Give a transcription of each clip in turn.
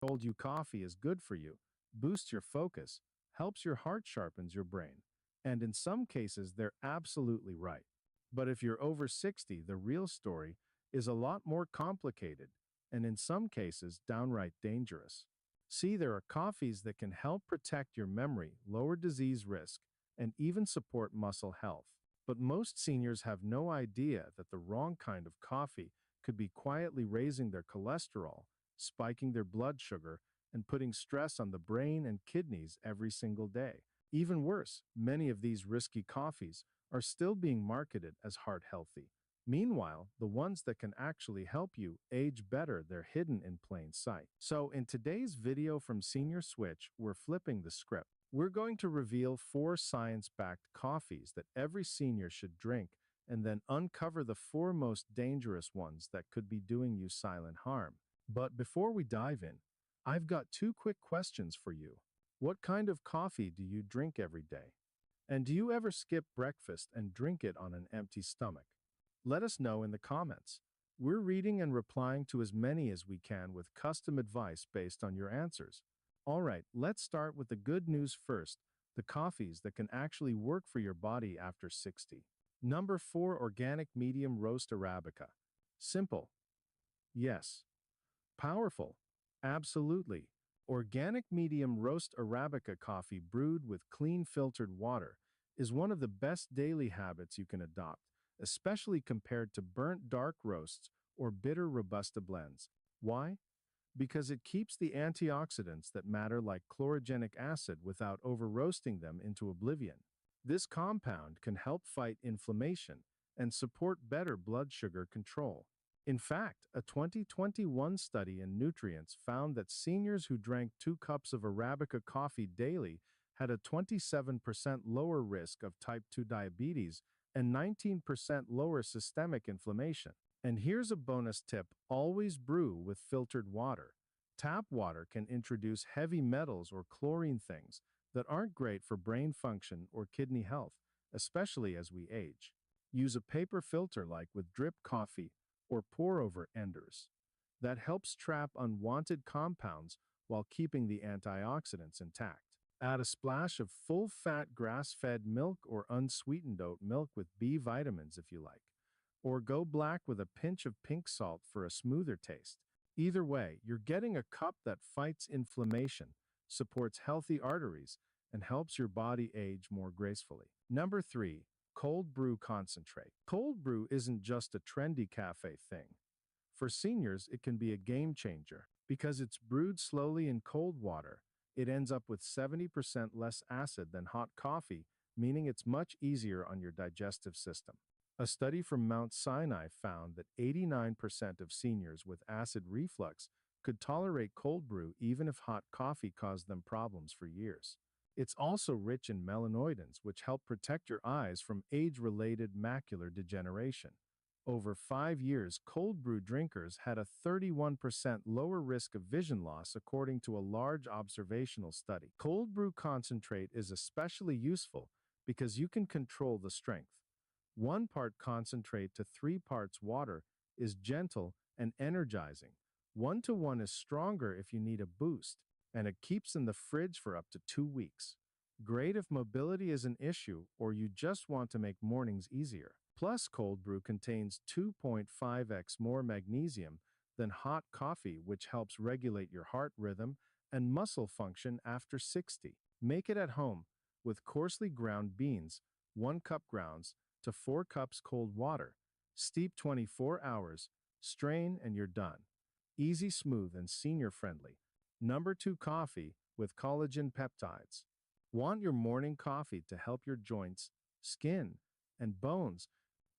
Told you coffee is good for you, boosts your focus, helps your heart, sharpens your brain. And in some cases, they're absolutely right. But if you're over 60, the real story is a lot more complicated, and in some cases, downright dangerous. See, there are coffees that can help protect your memory, lower disease risk, and even support muscle health. But most seniors have no idea that the wrong kind of coffee could be quietly raising their cholesterol, spiking their blood sugar, and putting stress on the brain and kidneys every single day. Even worse, many of these risky coffees are still being marketed as heart healthy. Meanwhile, the ones that can actually help you age better, they're hidden in plain sight. So in today's video from Senior Switch, we're flipping the script. We're going to reveal 4 science-backed coffees that every senior should drink and then uncover the 4 most dangerous ones that could be doing you silent harm. But before we dive in, I've got 2 quick questions for you. What kind of coffee do you drink every day? And do you ever skip breakfast and drink it on an empty stomach? Let us know in the comments. We're reading and replying to as many as we can with custom advice based on your answers. All right, let's start with the good news first, the coffees that can actually work for your body after 60. Number 4, Organic Medium Roast Arabica. Simple. Yes. Powerful. Absolutely. Organic Medium Roast Arabica coffee brewed with clean filtered water is one of the best daily habits you can adopt, especially compared to burnt dark roasts or bitter Robusta blends. Why? Because it keeps the antioxidants that matter like chlorogenic acid without over-roasting them into oblivion. This compound can help fight inflammation and support better blood sugar control. In fact, a 2021 study in Nutrients found that seniors who drank 2 cups of Arabica coffee daily had a 27% lower risk of type 2 diabetes and 19% lower systemic inflammation. And here's a bonus tip: always brew with filtered water. Tap water can introduce heavy metals or chlorine things that aren't great for brain function or kidney health, especially as we age. Use a paper filter like with drip coffee or pour over enders. That helps trap unwanted compounds while keeping the antioxidants intact. Add a splash of full-fat grass-fed milk or unsweetened oat milk with B vitamins if you like. Or go black with a pinch of pink salt for a smoother taste. Either way, you're getting a cup that fights inflammation, supports healthy arteries, and helps your body age more gracefully. Number 3, Cold Brew Concentrate. Cold brew isn't just a trendy cafe thing. For seniors, it can be a game changer. Because it's brewed slowly in cold water, it ends up with 70% less acid than hot coffee, meaning it's much easier on your digestive system. A study from Mount Sinai found that 89% of seniors with acid reflux could tolerate cold brew even if hot coffee caused them problems for years. It's also rich in melanoidins, which help protect your eyes from age-related macular degeneration. Over 5 years, cold brew drinkers had a 31% lower risk of vision loss according to a large observational study. Cold brew concentrate is especially useful because you can control the strength. 1 part concentrate to 3 parts water is gentle and energizing. 1:1 is stronger if you need a boost, and it keeps in the fridge for up to 2 weeks. Great if mobility is an issue or you just want to make mornings easier. Plus, cold brew contains 2.5x more magnesium than hot coffee, which helps regulate your heart rhythm and muscle function after 60. Make it at home with coarsely ground beans, 1 cup grounds, to 4 cups cold water. Steep 24 hours, strain, and you're done. Easy, smooth, and senior-friendly. Number 2, coffee with collagen peptides. Want your morning coffee to help your joints, skin, and bones?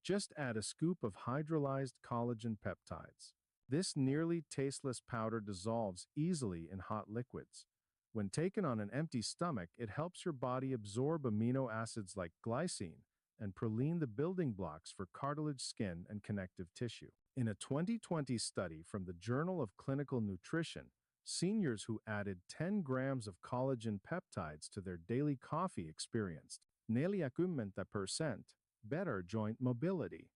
Just add a scoop of hydrolyzed collagen peptides. This nearly tasteless powder dissolves easily in hot liquids. When taken on an empty stomach, it helps your body absorb amino acids like glycine and proline, the building blocks for cartilage, skin, and connective tissue. In a 2020 study from the Journal of Clinical Nutrition, seniors who added 10 grams of collagen peptides to their daily coffee experienced nearly 50% better joint mobility,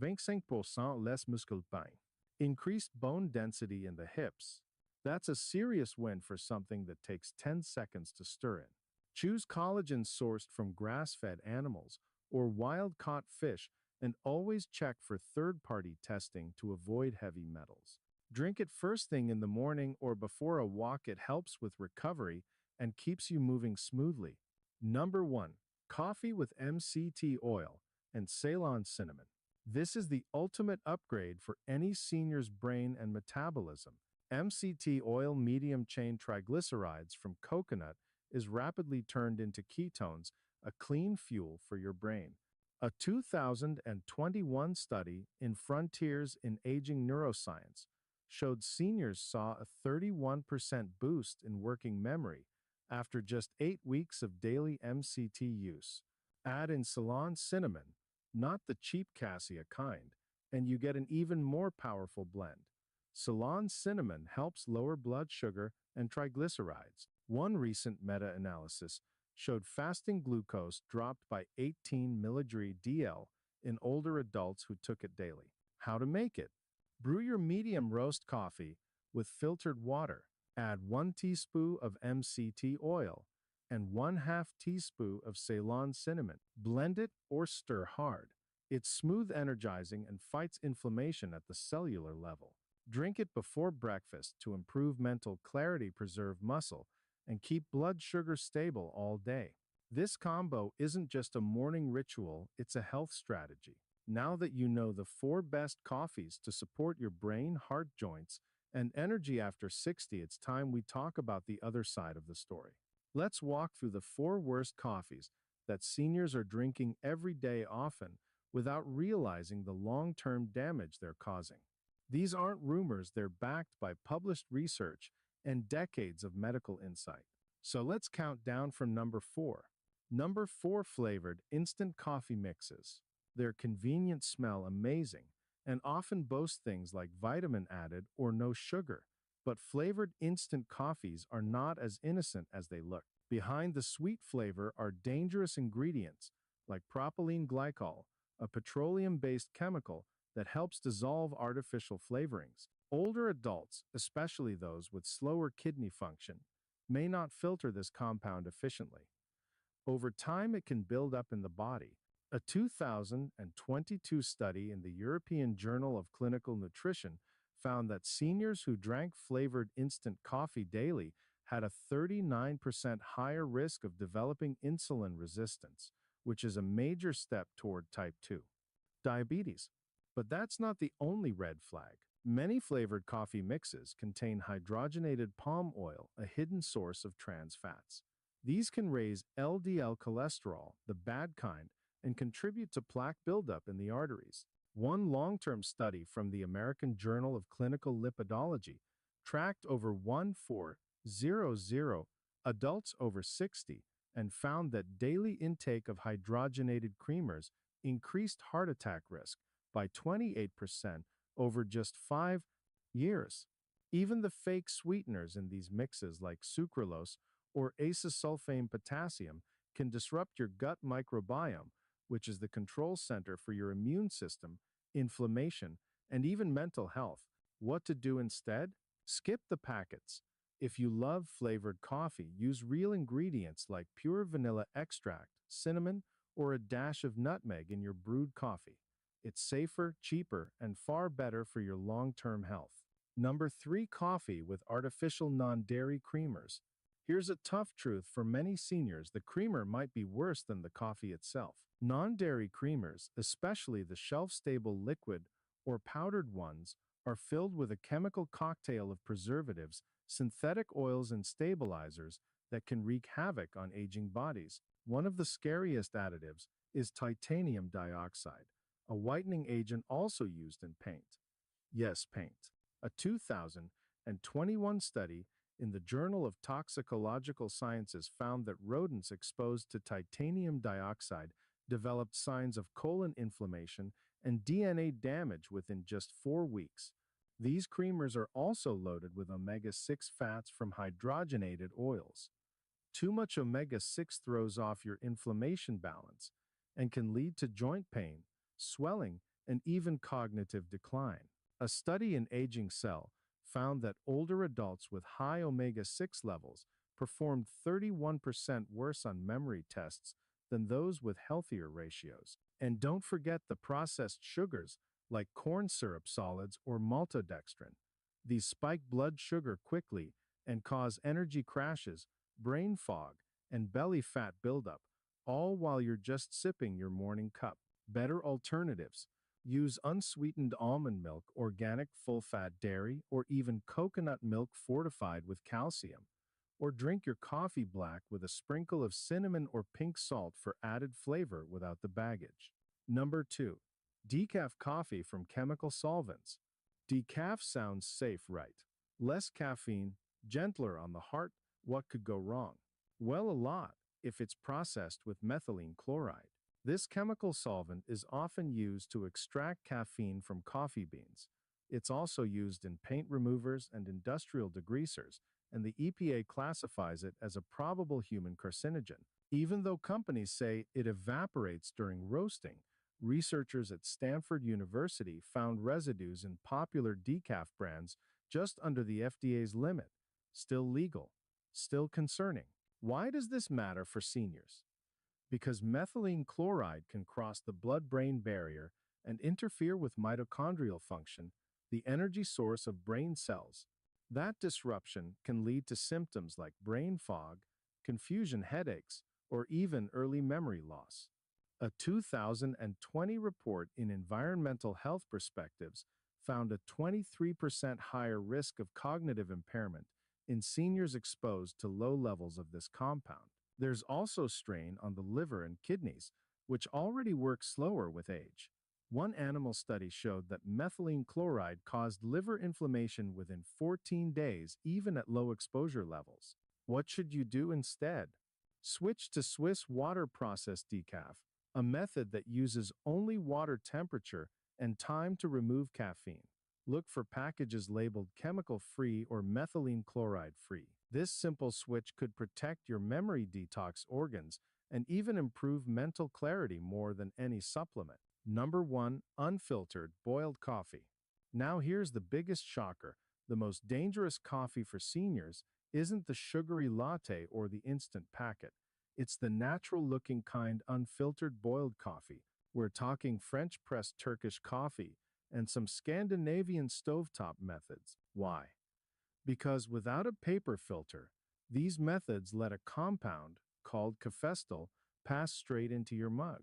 25% less muscle pain, increased bone density in the hips, That's a serious win for something that takes 10 seconds to stir in. Choose collagen sourced from grass-fed animals or wild-caught fish, and always check for third-party testing to avoid heavy metals. Drink it first thing in the morning or before a walk. It helps with recovery and keeps you moving smoothly. Number 1. Coffee with MCT oil and Ceylon cinnamon. This is the ultimate upgrade for any senior's brain and metabolism. MCT oil, medium-chain triglycerides from coconut, is rapidly turned into ketones, a clean fuel for your brain. A 2021 study in Frontiers in Aging Neuroscience showed seniors saw a 31% boost in working memory after just 8 weeks of daily MCT use. Add in Ceylon cinnamon, not the cheap cassia kind, and you get an even more powerful blend. Ceylon cinnamon helps lower blood sugar and triglycerides. One recent meta-analysis showed fasting glucose dropped by 18 mg/dL in older adults who took it daily. How to make it? Brew your medium roast coffee with filtered water. Add 1 teaspoon of MCT oil and 1/2 teaspoon of Ceylon cinnamon. Blend it or stir hard. It's smooth, energizing, and fights inflammation at the cellular level. Drink it before breakfast to improve mental clarity, preserve muscle, and keep blood sugar stable all day. This combo isn't just a morning ritual, it's a health strategy. Now that you know the 4 best coffees to support your brain, heart, joints, and energy after 60, it's time we talk about the other side of the story. Let's walk through the 4 worst coffees that seniors are drinking every day, often without realizing the long-term damage they're causing. These aren't rumors, they're backed by published research and decades of medical insight. So let's count down from number 4. Number 4, flavored instant coffee mixes. Their convenient smell amazing and often boast things like vitamin added or no sugar. But flavored instant coffees are not as innocent as they look. Behind the sweet flavor are dangerous ingredients like propylene glycol, a petroleum-based chemical that helps dissolve artificial flavorings. Older adults, especially those with slower kidney function, may not filter this compound efficiently. Over time, it can build up in the body. A 2022 study in the European Journal of Clinical Nutrition found that seniors who drank flavored instant coffee daily had a 39% higher risk of developing insulin resistance, which is a major step toward type 2 diabetes. But that's not the only red flag. Many flavored coffee mixes contain hydrogenated palm oil, a hidden source of trans fats. These can raise LDL cholesterol, the bad kind, and contribute to plaque buildup in the arteries. One long-term study from the American Journal of Clinical Lipidology tracked over 1,400 adults over 60 and found that daily intake of hydrogenated creamers increased heart attack risk by 28% over just 5 years. Even the fake sweeteners in these mixes like sucralose or acesulfame potassium can disrupt your gut microbiome, which is the control center for your immune system, inflammation, and even mental health. What to do instead? Skip the packets. If you love flavored coffee, use real ingredients like pure vanilla extract, cinnamon, or a dash of nutmeg in your brewed coffee. It's safer, cheaper, and far better for your long-term health. Number 3, coffee with artificial non-dairy creamers. Here's a tough truth for many seniors: the creamer might be worse than the coffee itself. Non-dairy creamers, especially the shelf-stable liquid or powdered ones, are filled with a chemical cocktail of preservatives, synthetic oils, and stabilizers that can wreak havoc on aging bodies. One of the scariest additives is titanium dioxide, a whitening agent also used in paint. Yes, paint. A 2021 study in the Journal of Toxicological Sciences found that rodents exposed to titanium dioxide developed signs of colon inflammation and DNA damage within just 4 weeks. These creamers are also loaded with omega-6 fats from hydrogenated oils. Too much omega-6 throws off your inflammation balance and can lead to joint pain, swelling, and even cognitive decline. A study in Aging Cell found that older adults with high omega-6 levels performed 31% worse on memory tests than those with healthier ratios. And don't forget the processed sugars like corn syrup solids or maltodextrin. These spike blood sugar quickly and cause energy crashes, brain fog, and belly fat buildup, all while you're just sipping your morning cup. Better alternatives. Use unsweetened almond milk, organic full-fat dairy, or even coconut milk fortified with calcium. Or drink your coffee black with a sprinkle of cinnamon or pink salt for added flavor without the baggage. Number 2. Decaf coffee from chemical solvents. Decaf sounds safe, right? Less caffeine, gentler on the heart. What could go wrong? Well, a lot, if it's processed with methylene chloride. This chemical solvent is often used to extract caffeine from coffee beans. It's also used in paint removers and industrial degreasers, and the EPA classifies it as a probable human carcinogen. Even though companies say it evaporates during roasting, researchers at Stanford University found residues in popular decaf brands just under the FDA's limit. Still legal, still concerning. Why does this matter for seniors? Because methylene chloride can cross the blood-brain barrier and interfere with mitochondrial function, the energy source of brain cells. That disruption can lead to symptoms like brain fog, confusion headaches, or even early memory loss. A 2020 report in Environmental Health Perspectives found a 23% higher risk of cognitive impairment in seniors exposed to low levels of this compound. There's also strain on the liver and kidneys, which already work slower with age. One animal study showed that methylene chloride caused liver inflammation within 14 days, even at low exposure levels. What should you do instead? Switch to Swiss water processed decaf, a method that uses only water temperature and time to remove caffeine. Look for packages labeled chemical-free or methylene chloride-free. This simple switch could protect your memory detox organs and even improve mental clarity more than any supplement. Number 1. Unfiltered boiled coffee. Now here's the biggest shocker. The most dangerous coffee for seniors isn't the sugary latte or the instant packet. It's the natural-looking kind unfiltered boiled coffee. We're talking French-pressed Turkish coffee and some Scandinavian stovetop methods. Why? Because without a paper filter, these methods let a compound, called cafestal, pass straight into your mug.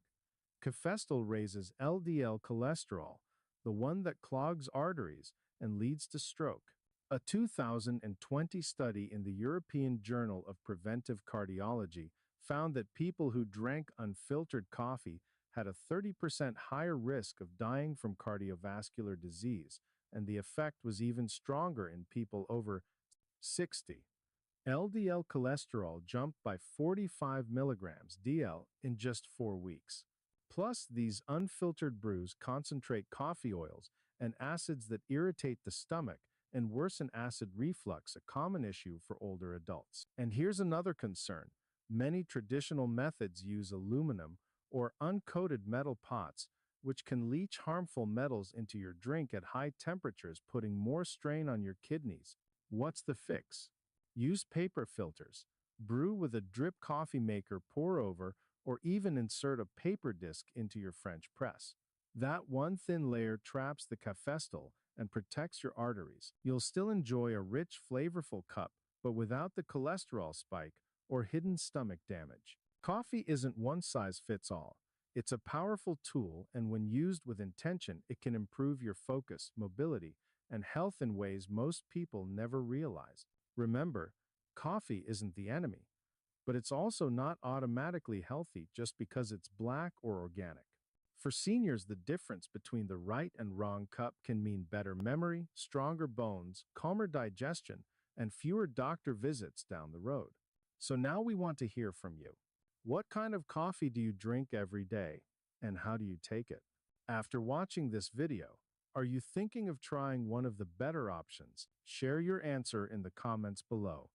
Cafestal raises LDL cholesterol, the one that clogs arteries and leads to stroke. A 2020 study in the European Journal of Preventive Cardiology found that people who drank unfiltered coffee had a 30% higher risk of dying from cardiovascular disease, and the effect was even stronger in people over 60. LDL cholesterol jumped by 45 milligrams DL in just 4 weeks. Plus, these unfiltered brews concentrate coffee oils and acids that irritate the stomach and worsen acid reflux, a common issue for older adults. And here's another concern. Many traditional methods use aluminum or uncoated metal pots, which can leach harmful metals into your drink at high temperatures, putting more strain on your kidneys. What's the fix? Use paper filters. Brew with a drip coffee maker, pour over, or even insert a paper disc into your French press. That one thin layer traps the cafestal and protects your arteries. You'll still enjoy a rich, flavorful cup, but without the cholesterol spike or hidden stomach damage. Coffee isn't one size fits all. It's a powerful tool, and when used with intention, it can improve your focus, mobility, and health in ways most people never realize. Remember, coffee isn't the enemy, but it's also not automatically healthy just because it's black or organic. For seniors, the difference between the right and wrong cup can mean better memory, stronger bones, calmer digestion, and fewer doctor visits down the road. So now we want to hear from you. What kind of coffee do you drink every day, and how do you take it? After watching this video, are you thinking of trying one of the better options? Share your answer in the comments below.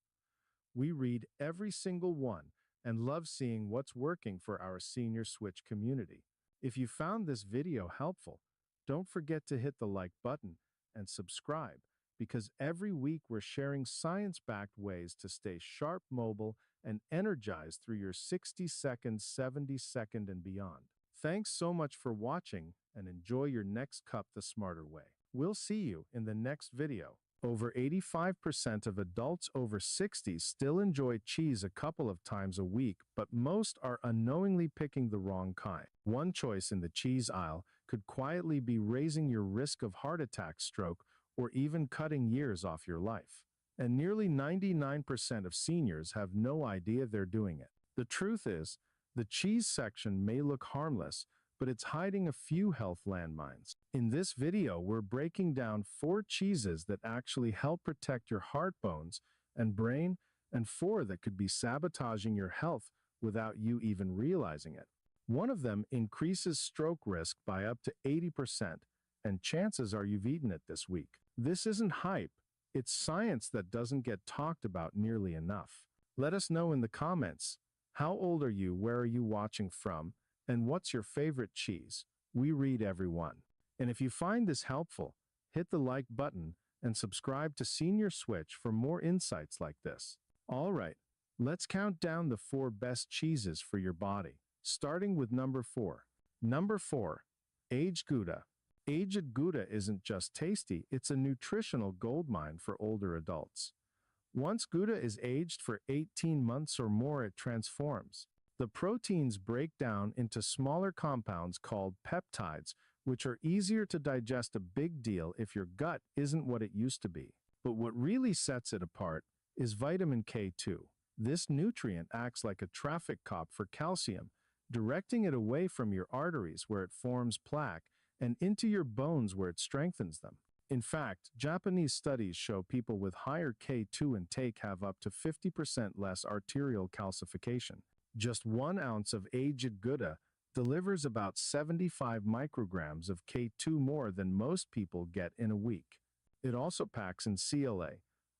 We read every single one and love seeing what's working for our senior switch community. If you found this video helpful, don't forget to hit the like button and subscribe because every week we're sharing science-backed ways to stay sharp, mobile, and energized through your 60-second, 70-second, and beyond. Thanks so much for watching and enjoy your next cup the smarter way. We'll see you in the next video. Over 85% of adults over 60 still enjoy cheese a couple of times a week, but most are unknowingly picking the wrong kind. One choice in the cheese aisle could quietly be raising your risk of heart attack, stroke, or even cutting years off your life. And nearly 99% of seniors have no idea they're doing it. The truth is, the cheese section may look harmless, but it's hiding a few health landmines. In this video, we're breaking down 4 cheeses that actually help protect your heart bones and brain, and 4 that could be sabotaging your health without you even realizing it. One of them increases stroke risk by up to 80%, and chances are you've eaten it this week. This isn't hype, it's science that doesn't get talked about nearly enough. Let us know in the comments. How old are you? Where are you watching from? And what's your favorite cheese? We read every one. And if you find this helpful, hit the like button and subscribe to Senior Switch for more insights like this. All right, let's count down the 4 best cheeses for your body, starting with number 4. Number 4, aged Gouda. Aged Gouda isn't just tasty, it's a nutritional goldmine for older adults. Once Gouda is aged for 18 months or more, it transforms. The proteins break down into smaller compounds called peptides, which are easier to digest, a big deal if your gut isn't what it used to be. But what really sets it apart is vitamin K2. This nutrient acts like a traffic cop for calcium, directing it away from your arteries where it forms plaque and into your bones where it strengthens them. In fact, Japanese studies show people with higher K2 intake have up to 50% less arterial calcification. Just 1 ounce of aged Gouda delivers about 75 micrograms of K2 more than most people get in a week. It also packs in CLA,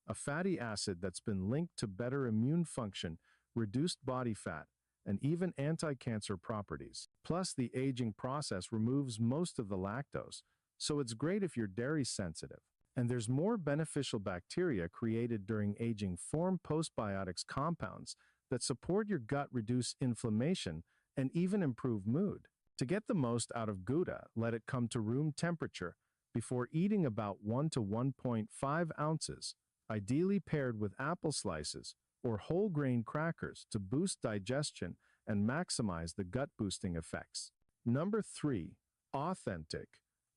a fatty acid that's been linked to better immune function, reduced body fat, and even anti-cancer properties. Plus, the aging process removes most of the lactose, so it's great if you're dairy sensitive. And there's more beneficial bacteria created during aging, form postbiotics compounds that support your gut, reduce inflammation, and even improve mood. To get the most out of Gouda, let it come to room temperature before eating, about 1 to 1.5 ounces, ideally paired with apple slices or whole grain crackers to boost digestion and maximize the gut-boosting effects. Number 3, authentic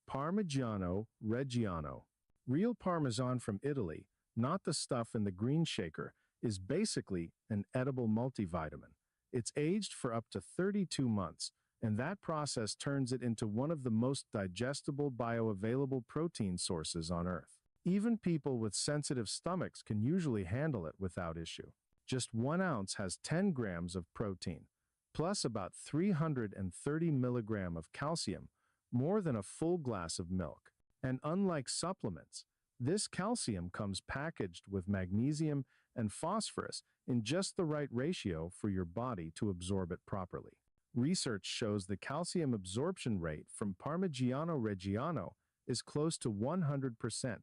Parmigiano Reggiano. Real Parmesan from Italy, not the stuff in the green shaker, is basically an edible multivitamin. It's aged for up to 32 months, and that process turns it into one of the most digestible bioavailable protein sources on Earth. Even people with sensitive stomachs can usually handle it without issue. Just 1 ounce has 10 grams of protein, plus about 330 milligrams of calcium, more than a full glass of milk. And unlike supplements, this calcium comes packaged with magnesium and phosphorus in just the right ratio for your body to absorb it properly. Research shows the calcium absorption rate from Parmigiano Reggiano is close to 100%.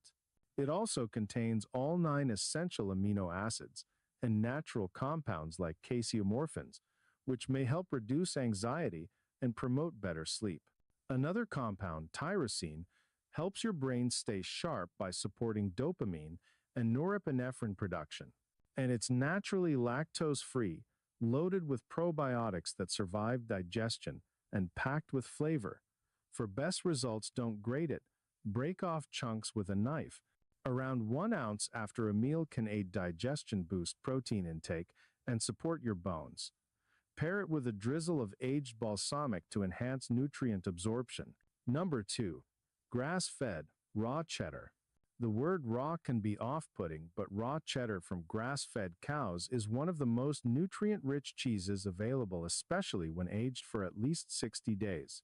It also contains all 9 essential amino acids and natural compounds like casomorphins, which may help reduce anxiety and promote better sleep. Another compound, tyrosine, helps your brain stay sharp by supporting dopamine and norepinephrine production. And it's naturally lactose-free, loaded with probiotics that survive digestion, and packed with flavor. For best results, don't grate it. Break off chunks with a knife. Around 1 ounce after a meal can aid digestion, boost protein intake, and support your bones. Pair it with a drizzle of aged balsamic to enhance nutrient absorption. Number 2, grass-fed, raw cheddar. The word raw can be off-putting, but raw cheddar from grass-fed cows is one of the most nutrient-rich cheeses available, especially when aged for at least 60 days.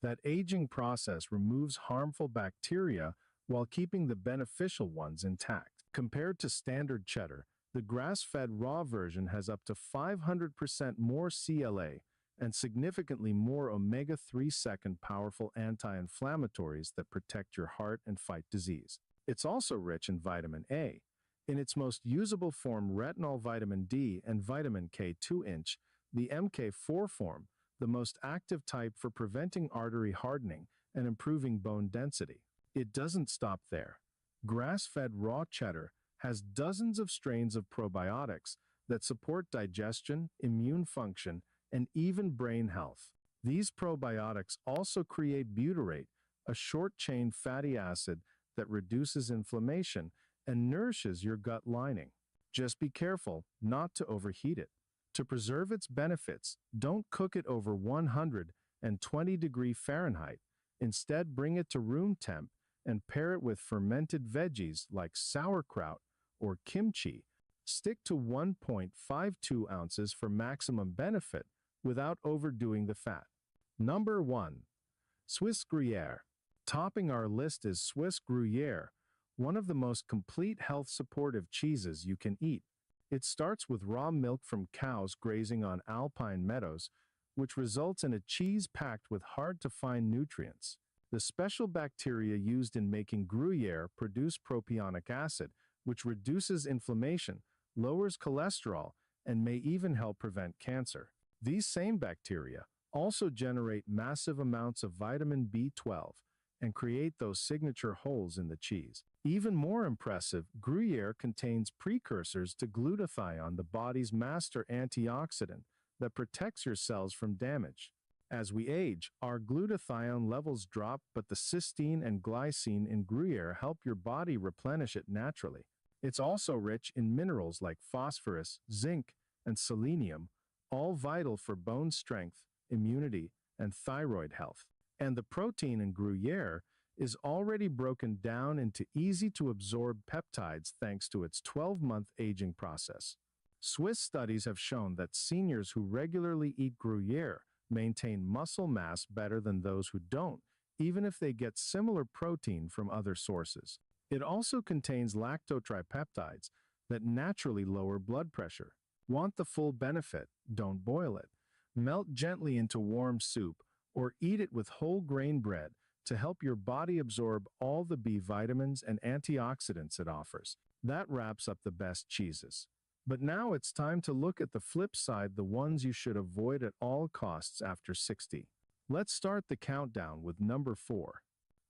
That aging process removes harmful bacteria while keeping the beneficial ones intact. Compared to standard cheddar, the grass-fed raw version has up to 500% more CLA and significantly more omega-3 second powerful anti-inflammatories that protect your heart and fight disease. It's also rich in vitamin A. In its most usable form, retinol, vitamin D, and vitamin K 2-inch, the MK4 form, the most active type for preventing artery hardening and improving bone density. It doesn't stop there. Grass-fed raw cheddar has dozens of strains of probiotics that support digestion, immune function, and even brain health. These probiotics also create butyrate, a short-chain fatty acid that reduces inflammation and nourishes your gut lining. Just be careful not to overheat it. To preserve its benefits, don't cook it over 120 Fahrenheit. Instead, bring it to room temp and pair it with fermented veggies like sauerkraut or kimchi. Stick to 1.52 ounces for maximum benefit without overdoing the fat. Number 1. Swiss Gruyere. Topping our list is Swiss Gruyere, one of the most complete health-supportive cheeses you can eat. It starts with raw milk from cows grazing on alpine meadows, which results in a cheese packed with hard-to-find nutrients. The special bacteria used in making Gruyere produce propionic acid, which reduces inflammation, lowers cholesterol, and may even help prevent cancer. These same bacteria also generate massive amounts of vitamin B12 and create those signature holes in the cheese. Even more impressive, Gruyere contains precursors to glutathione, the body's master antioxidant that protects your cells from damage. As we age, our glutathione levels drop, but the cysteine and glycine in Gruyere help your body replenish it naturally. It's also rich in minerals like phosphorus, zinc, and selenium, all vital for bone strength, immunity, and thyroid health. And the protein in Gruyere is already broken down into easy-to-absorb peptides thanks to its 12-month aging process. Swiss studies have shown that seniors who regularly eat Gruyere maintain muscle mass better than those who don't, even if they get similar protein from other sources. It also contains lactotripeptides that naturally lower blood pressure. Want the full benefit? Don't boil it. Melt gently into warm soup or eat it with whole grain bread to help your body absorb all the B vitamins and antioxidants it offers. That wraps up the best cheeses. But now it's time to look at the flip side, the ones you should avoid at all costs after 60. Let's start the countdown with number 4.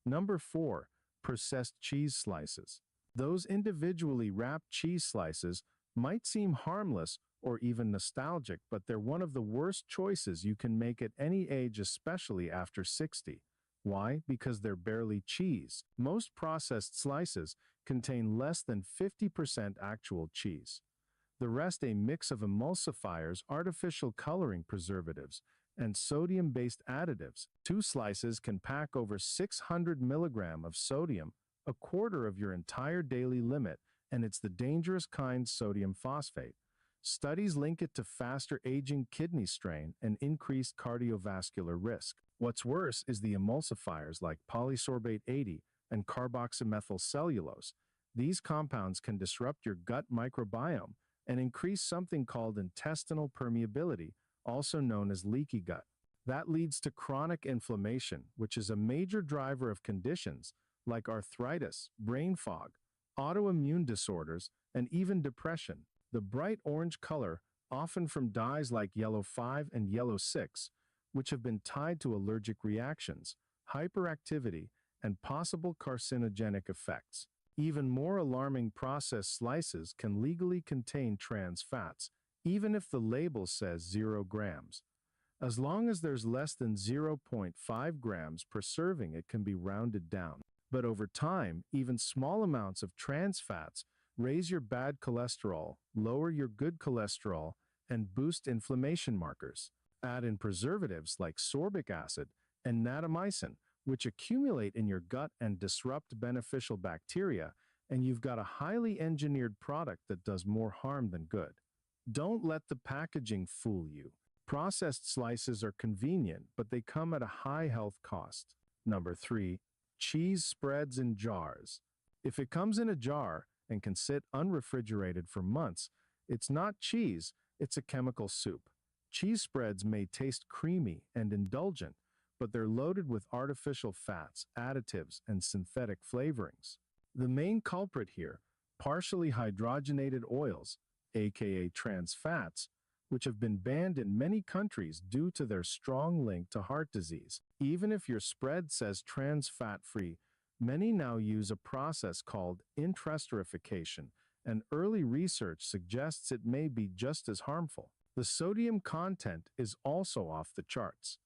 Number 4, processed cheese slices. Those individually wrapped cheese slices might seem harmless or even nostalgic, but they're one of the worst choices you can make at any age, especially after 60. Why? Because they're barely cheese. Most processed slices contain less than 50% actual cheese. The rest a mix of emulsifiers, artificial coloring preservatives, and sodium-based additives. 2 slices can pack over 600 milligrams of sodium, a quarter of your entire daily limit, and it's the dangerous kind, sodium phosphate. Studies link it to faster aging kidney strain and increased cardiovascular risk. What's worse is the emulsifiers like polysorbate 80 and carboxymethyl cellulose. These compounds can disrupt your gut microbiome and increase something called intestinal permeability, also known as leaky gut. That leads to chronic inflammation, which is a major driver of conditions like arthritis, brain fog, autoimmune disorders, and even depression. The bright orange color, often from dyes like yellow 5 and yellow 6, which have been tied to allergic reactions, hyperactivity, and possible carcinogenic effects. Even more alarming, processed slices can legally contain trans fats, even if the label says 0 grams. As long as there's less than 0.5 grams per serving, it can be rounded down. But over time, even small amounts of trans fats raise your bad cholesterol, lower your good cholesterol, and boost inflammation markers. Add in preservatives like sorbic acid and natamycin, which accumulate in your gut and disrupt beneficial bacteria, and you've got a highly engineered product that does more harm than good. Don't let the packaging fool you. Processed slices are convenient, but they come at a high health cost. Number 3, cheese spreads in jars. If it comes in a jar and can sit unrefrigerated for months, it's not cheese, it's a chemical soup. Cheese spreads may taste creamy and indulgent, but they're loaded with artificial fats, additives, and synthetic flavorings. The main culprit here, partially hydrogenated oils, aka trans fats, which have been banned in many countries due to their strong link to heart disease. Even if your spread says trans fat free, many now use a process called interesterification, and early research suggests it may be just as harmful. The sodium content is also off the charts.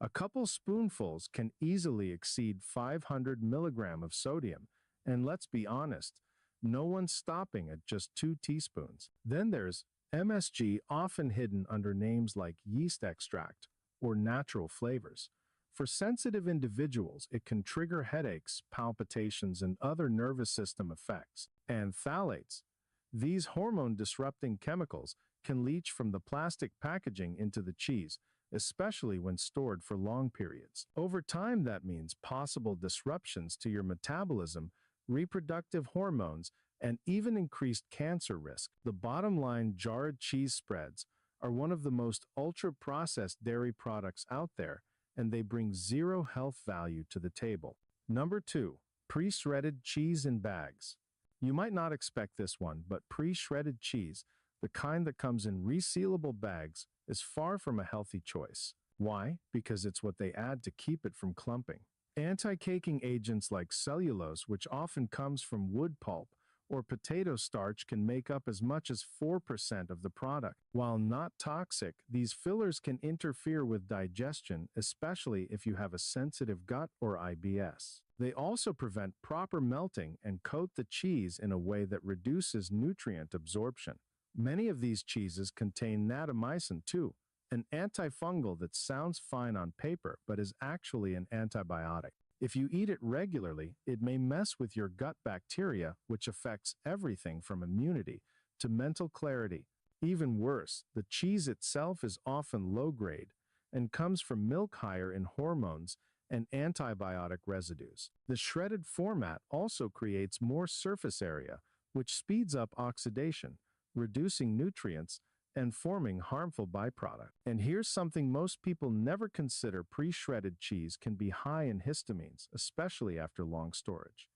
A couple spoonfuls can easily exceed 500 milligram of sodium, and let's be honest, no one's stopping at just 2 teaspoons. Then there's MSG, often hidden under names like yeast extract or natural flavors. For sensitive individuals, it can trigger headaches, palpitations, and other nervous system effects. And phthalates, these hormone-disrupting chemicals, can leach from the plastic packaging into the cheese, especially when stored for long periods. Over time, that means possible disruptions to your metabolism, reproductive hormones, and even increased cancer risk. The bottom line, jarred cheese spreads are one of the most ultra-processed dairy products out there, and they bring zero health value to the table. Number 2, pre-shredded cheese in bags. You might not expect this one, but pre-shredded cheese, the kind that comes in resealable bags, is far from a healthy choice. Why? Because it's what they add to keep it from clumping. Anti-caking agents like cellulose, which often comes from wood pulp, or potato starch, can make up as much as 4% of the product. While not toxic, these fillers can interfere with digestion, especially if you have a sensitive gut or IBS. They also prevent proper melting and coat the cheese in a way that reduces nutrient absorption. Many of these cheeses contain natamycin too, an antifungal that sounds fine on paper but is actually an antibiotic. If you eat it regularly, it may mess with your gut bacteria, which affects everything from immunity to mental clarity. Even worse, the cheese itself is often low-grade and comes from milk higher in hormones and antibiotic residues. The shredded format also creates more surface area, which speeds up oxidation, reducing nutrients, and forming harmful byproducts. And here's something most people never consider: pre-shredded cheese can be high in histamines, especially after long storage.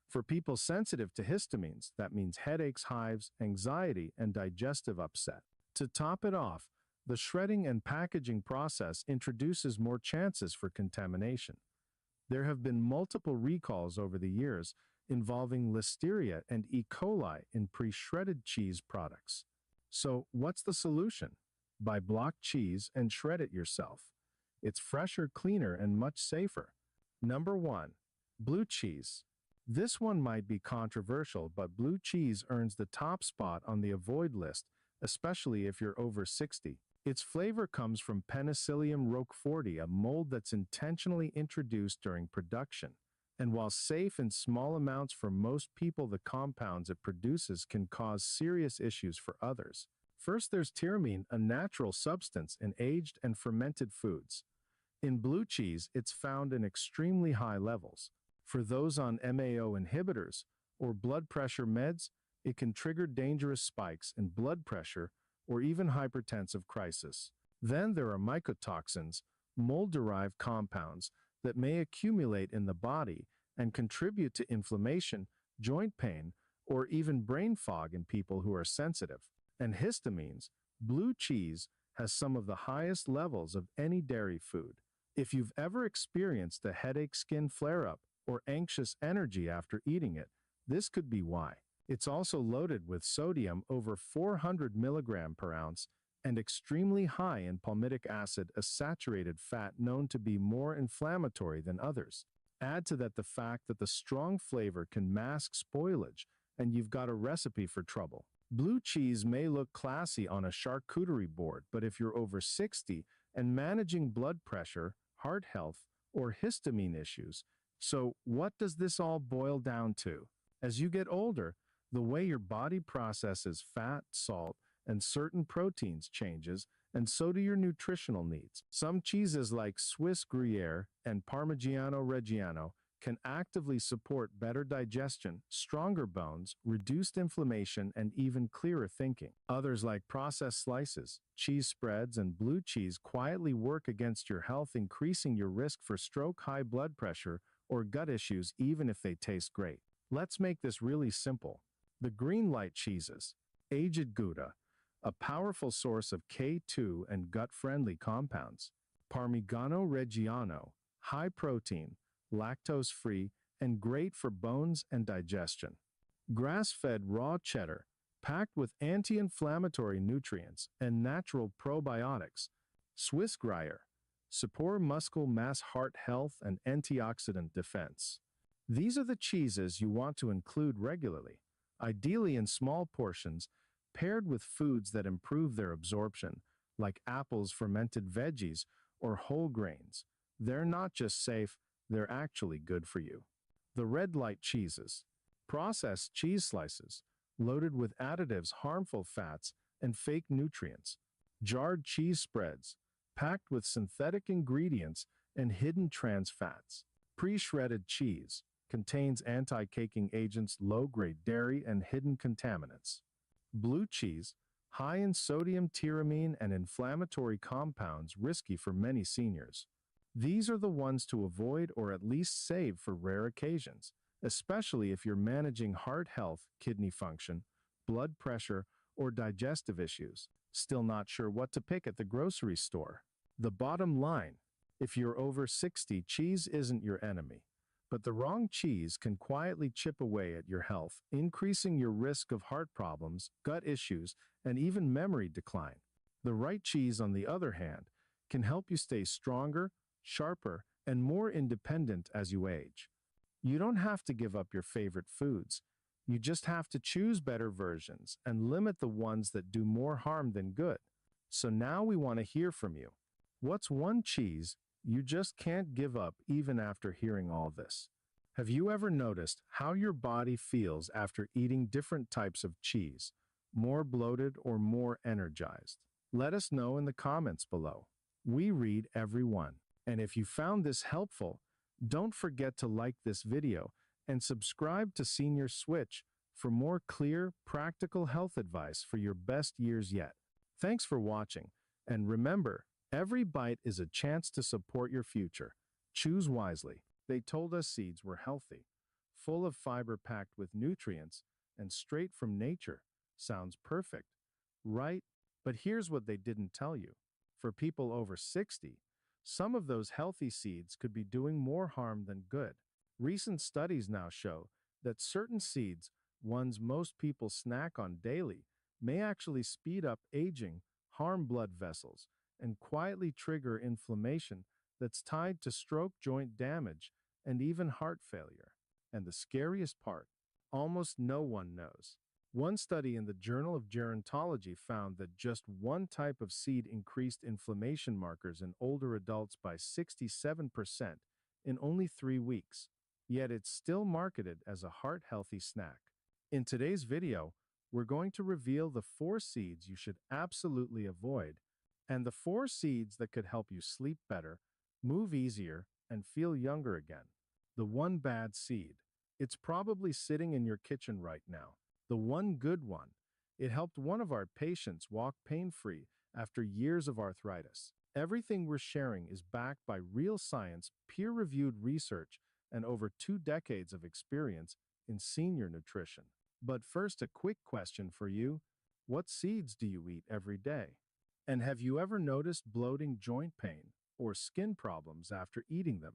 For people sensitive to histamines, that means headaches, hives, anxiety, and digestive upset. To top it off, the shredding and packaging process introduces more chances for contamination. There have been multiple recalls over the years involving Listeria and E. coli in pre-shredded cheese products. So, what's the solution? Buy block cheese and shred it yourself. It's fresher, cleaner, and much safer. Number 1. Blue cheese. This one might be controversial, but blue cheese earns the top spot on the avoid list, especially if you're over 60. Its flavor comes from Penicillium roqueforti, a mold that's intentionally introduced during production. And while safe in small amounts for most people, the compounds it produces can cause serious issues for others. First, there's tyramine, a natural substance in aged and fermented foods. In blue cheese, it's found in extremely high levels. For those on MAO inhibitors or blood pressure meds, it can trigger dangerous spikes in blood pressure or even hypertensive crisis. Then there are mycotoxins, mold-derived compounds that may accumulate in the body and contribute to inflammation, joint pain, or even brain fog in people who are sensitive. And histamines, blue cheese has some of the highest levels of any dairy food. If you've ever experienced a headache, skin flare-up, or anxious energy after eating it, this could be why. It's also loaded with sodium, over 400 milligram per ounce, and extremely high in palmitic acid, a saturated fat known to be more inflammatory than others. Add to that the fact that the strong flavor can mask spoilage, and you've got a recipe for trouble. Blue cheese may look classy on a charcuterie board, but if you're over 60 and managing blood pressure, heart health, or histamine issues, so what does this all boil down to? As you get older, the way your body processes fat, salt, and certain proteins changes, and so do your nutritional needs. Some cheeses like Swiss Gruyere and Parmigiano Reggiano can actively support better digestion, stronger bones, reduced inflammation, and even clearer thinking. Others like processed slices, cheese spreads, and blue cheese quietly work against your health, increasing your risk for stroke, high blood pressure, or gut issues even if they taste great. Let's make this really simple. The green light cheeses, aged Gouda, a powerful source of K2 and gut-friendly compounds. Parmigiano Reggiano, high protein, lactose-free, and great for bones and digestion. Grass-fed raw cheddar, packed with anti-inflammatory nutrients and natural probiotics. Swiss Gruyere, support muscle mass, heart health, and antioxidant defense. These are the cheeses you want to include regularly, ideally in small portions, paired with foods that improve their absorption, like apples, fermented veggies, or whole grains. They're not just safe, they're actually good for you. The red light cheeses, processed cheese slices, loaded with additives, harmful fats, and fake nutrients. Jarred cheese spreads, packed with synthetic ingredients and hidden trans fats. Pre-shredded cheese contains anti-caking agents, low-grade dairy, and hidden contaminants. Blue cheese, high in sodium, tyramine, and inflammatory compounds, risky for many seniors. These are the ones to avoid or at least save for rare occasions, especially if you're managing heart health, kidney function, blood pressure, or digestive issues. Still not sure what to pick at the grocery store? The bottom line: if you're over 60, cheese isn't your enemy. But the wrong cheese can quietly chip away at your health, increasing your risk of heart problems, gut issues, and even memory decline. The right cheese, on the other hand, can help you stay stronger, sharper, and more independent as you age. You don't have to give up your favorite foods. You just have to choose better versions and limit the ones that do more harm than good. So now we want to hear from you. What's one cheese you just can't give up even after hearing all this? Have you ever noticed how your body feels after eating different types of cheese? More bloated or more energized? Let us know in the comments below. We read every one. And if you found this helpful, don't forget to like this video and subscribe to Senior Switch for more clear, practical health advice for your best years yet. Thanks for watching, and remember, every bite is a chance to support your future. Choose wisely. They told us seeds were healthy, full of fiber, packed with nutrients, and straight from nature. Sounds perfect, right? But here's what they didn't tell you. For people over 60, some of those healthy seeds could be doing more harm than good. Recent studies now show that certain seeds, ones most people snack on daily, may actually speed up aging, harm blood vessels, and quietly trigger inflammation that's tied to stroke, joint damage, and even heart failure. And the scariest part, almost no one knows. One study in the Journal of Gerontology found that just one type of seed increased inflammation markers in older adults by 67% in only 3 weeks. Yet it's still marketed as a heart-healthy snack. In today's video, we're going to reveal the 4 seeds you should absolutely avoid, and the 4 seeds that could help you sleep better, move easier, and feel younger again. The one bad seed. It's probably sitting in your kitchen right now. The one good one. It helped one of our patients walk pain-free after years of arthritis. Everything we're sharing is backed by real science, peer-reviewed research, and over 2 decades of experience in senior nutrition. But first, a quick question for you. What seeds do you eat every day? And have you ever noticed bloating, joint pain, or skin problems after eating them?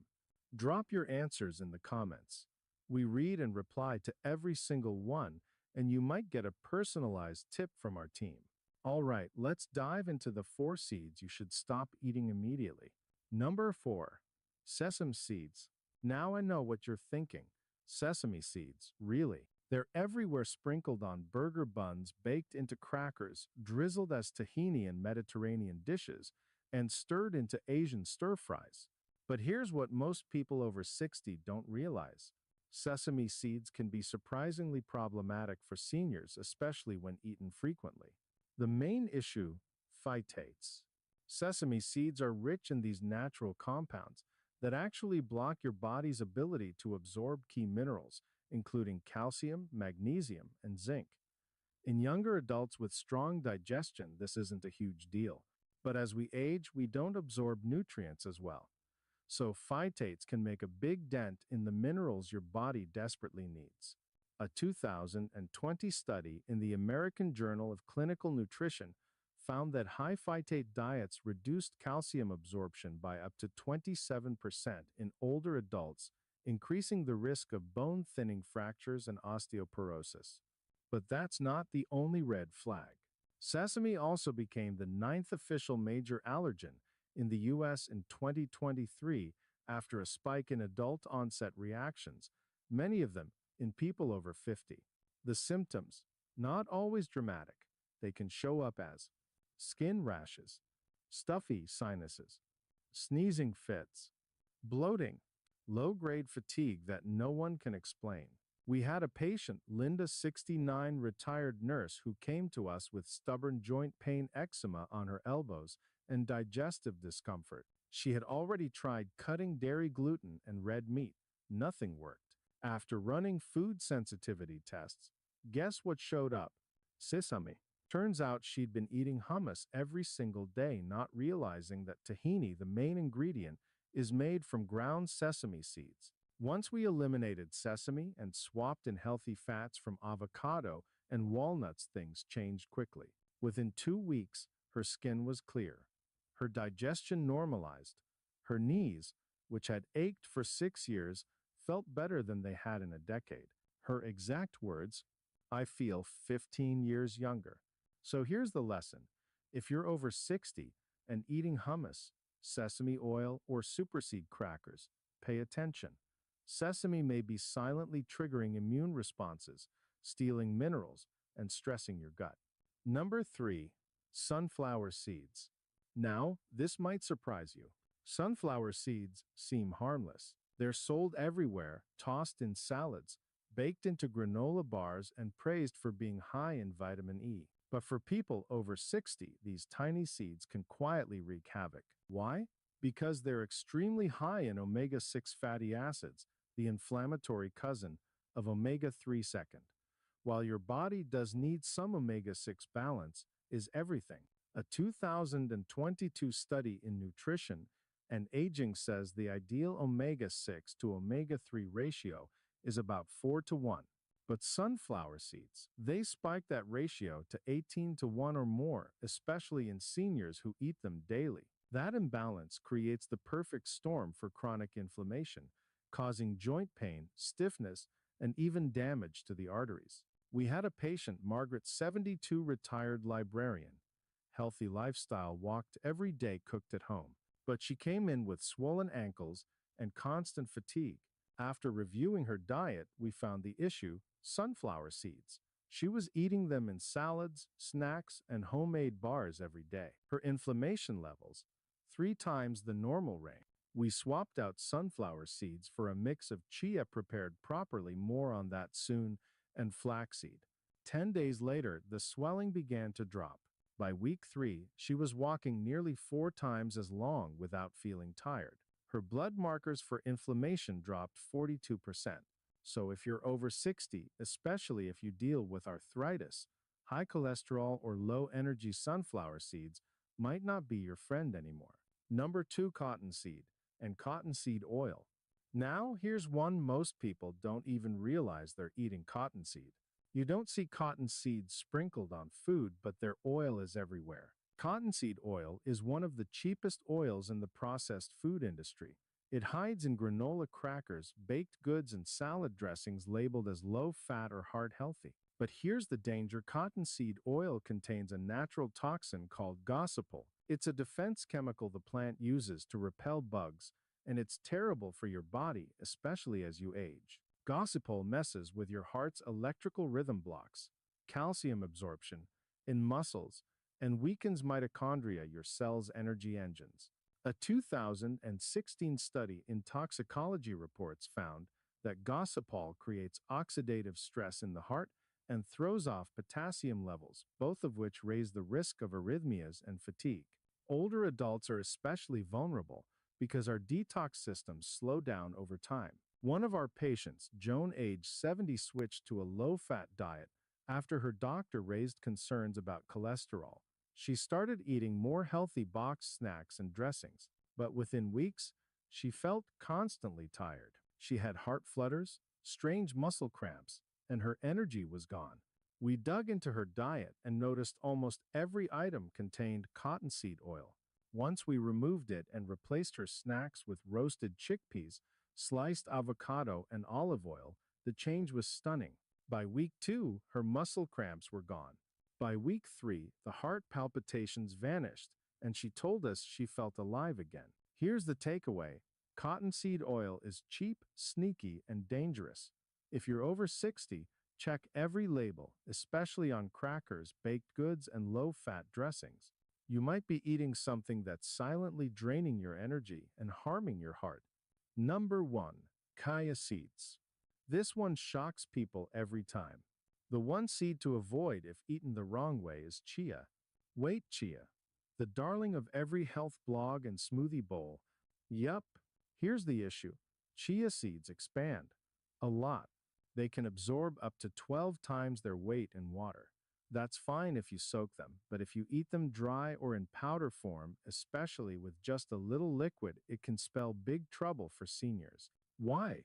Drop your answers in the comments. We read and reply to every single one, and you might get a personalized tip from our team. All right, let's dive into the 4 seeds you should stop eating immediately. Number 4, sesame seeds. Now I know what you're thinking. Sesame seeds, really? They're everywhere, sprinkled on burger buns, baked into crackers, drizzled as tahini in Mediterranean dishes, and stirred into Asian stir-fries. But here's what most people over 60 don't realize. Sesame seeds can be surprisingly problematic for seniors, especially when eaten frequently. The main issue: phytates. Sesame seeds are rich in these natural compounds that actually block your body's ability to absorb key minerals, including calcium, magnesium, and zinc. In younger adults with strong digestion, this isn't a huge deal. But as we age, we don't absorb nutrients as well. So phytates can make a big dent in the minerals your body desperately needs. A 2020 study in the American Journal of Clinical Nutrition found that high phytate diets reduced calcium absorption by up to 27% in older adults, increasing the risk of bone-thinning fractures and osteoporosis. But that's not the only red flag. Sesame also became the ninth official major allergen in the U.S. in 2023 after a spike in adult-onset reactions, many of them in people over 50. The symptoms, not always dramatic, they can show up as skin rashes, stuffy sinuses, sneezing fits, bloating, low-grade fatigue that no one can explain. We had a patient, Linda, 69, retired nurse, who came to us with stubborn joint pain, eczema on her elbows, and digestive discomfort. She had already tried cutting dairy, gluten, and red meat. Nothing worked. After running food sensitivity tests, guess what showed up? Sesame. Turns out she'd been eating hummus every single day, not realizing that tahini, the main ingredient, is made from ground sesame seeds. Once we eliminated sesame and swapped in healthy fats from avocado and walnuts, things changed quickly. Within 2 weeks, her skin was clear. Her digestion normalized. Her knees, which had ached for 6 years, felt better than they had in a decade. Her exact words, "I feel 15 years younger." So here's the lesson. If you're over 60 and eating hummus, sesame oil, or superseed crackers, pay attention. Sesame may be silently triggering immune responses, stealing minerals, and stressing your gut. Number 3. Sunflower seeds. Now, this might surprise you. Sunflower seeds seem harmless. They're sold everywhere, tossed in salads, baked into granola bars, and praised for being high in vitamin E. But for people over 60, these tiny seeds can quietly wreak havoc. Why? Because they're extremely high in omega-6 fatty acids, the inflammatory cousin of omega-3 second. While your body does need some omega-6, balance is everything. A 2022 study in Nutrition and Aging says the ideal omega-6 to omega-3 ratio is about 4 to 1. But sunflower seeds, they spike that ratio to 18 to 1 or more, especially in seniors who eat them daily. That imbalance creates the perfect storm for chronic inflammation, causing joint pain, stiffness, and even damage to the arteries. We had a patient, Margaret, 72, retired librarian. Healthy lifestyle, walked every day, cooked at home. But she came in with swollen ankles and constant fatigue. After reviewing her diet, we found the issue: sunflower seeds. She was eating them in salads, snacks, and homemade bars every day. Her inflammation levels, 3 times the normal range. We swapped out sunflower seeds for a mix of chia prepared properly, more on that soon, and flaxseed. 10 days later, the swelling began to drop. By week 3, she was walking nearly 4 times as long without feeling tired. Her blood markers for inflammation dropped 42%. So if you're over 60, especially if you deal with arthritis, high cholesterol or low energy, sunflower seeds might not be your friend anymore. Number 2. Cottonseed and cottonseed oil. Now, here's one most people don't even realize they're eating: cottonseed. You don't see cotton seeds sprinkled on food, but their oil is everywhere. Cottonseed oil is one of the cheapest oils in the processed food industry. It hides in granola crackers, baked goods, and salad dressings labeled as low-fat or heart-healthy. But here's the danger: cottonseed oil contains a natural toxin called gossypol. It's a defense chemical the plant uses to repel bugs, and it's terrible for your body, especially as you age. Gossypol messes with your heart's electrical rhythm, blocks calcium absorption in muscles, and weakens mitochondria, your cell's energy engines. A 2016 study in Toxicology Reports found that gossypol creates oxidative stress in the heart and throws off potassium levels, both of which raise the risk of arrhythmias and fatigue. Older adults are especially vulnerable because our detox systems slow down over time. One of our patients, Joan, age 70, switched to a low-fat diet after her doctor raised concerns about cholesterol. She started eating more healthy boxed snacks and dressings, but within weeks, she felt constantly tired. She had heart flutters, strange muscle cramps, and her energy was gone. We dug into her diet and noticed almost every item contained cottonseed oil. Once we removed it and replaced her snacks with roasted chickpeas, sliced avocado, and olive oil, the change was stunning. By week 2, her muscle cramps were gone. By week 3, the heart palpitations vanished, and she told us she felt alive again. Here's the takeaway: cottonseed oil is cheap, sneaky, and dangerous. If you're over 60, check every label, especially on crackers, baked goods, and low-fat dressings. You might be eating something that's silently draining your energy and harming your heart. Number 1. Chia seeds. This one shocks people every time. The one seed to avoid if eaten the wrong way is chia. Wait, chia. The darling of every health blog and smoothie bowl. Yup. Here's the issue. Chia seeds expand. A lot. They can absorb up to 12 times their weight in water. That's fine if you soak them, but if you eat them dry or in powder form, especially with just a little liquid, it can spell big trouble for seniors. Why?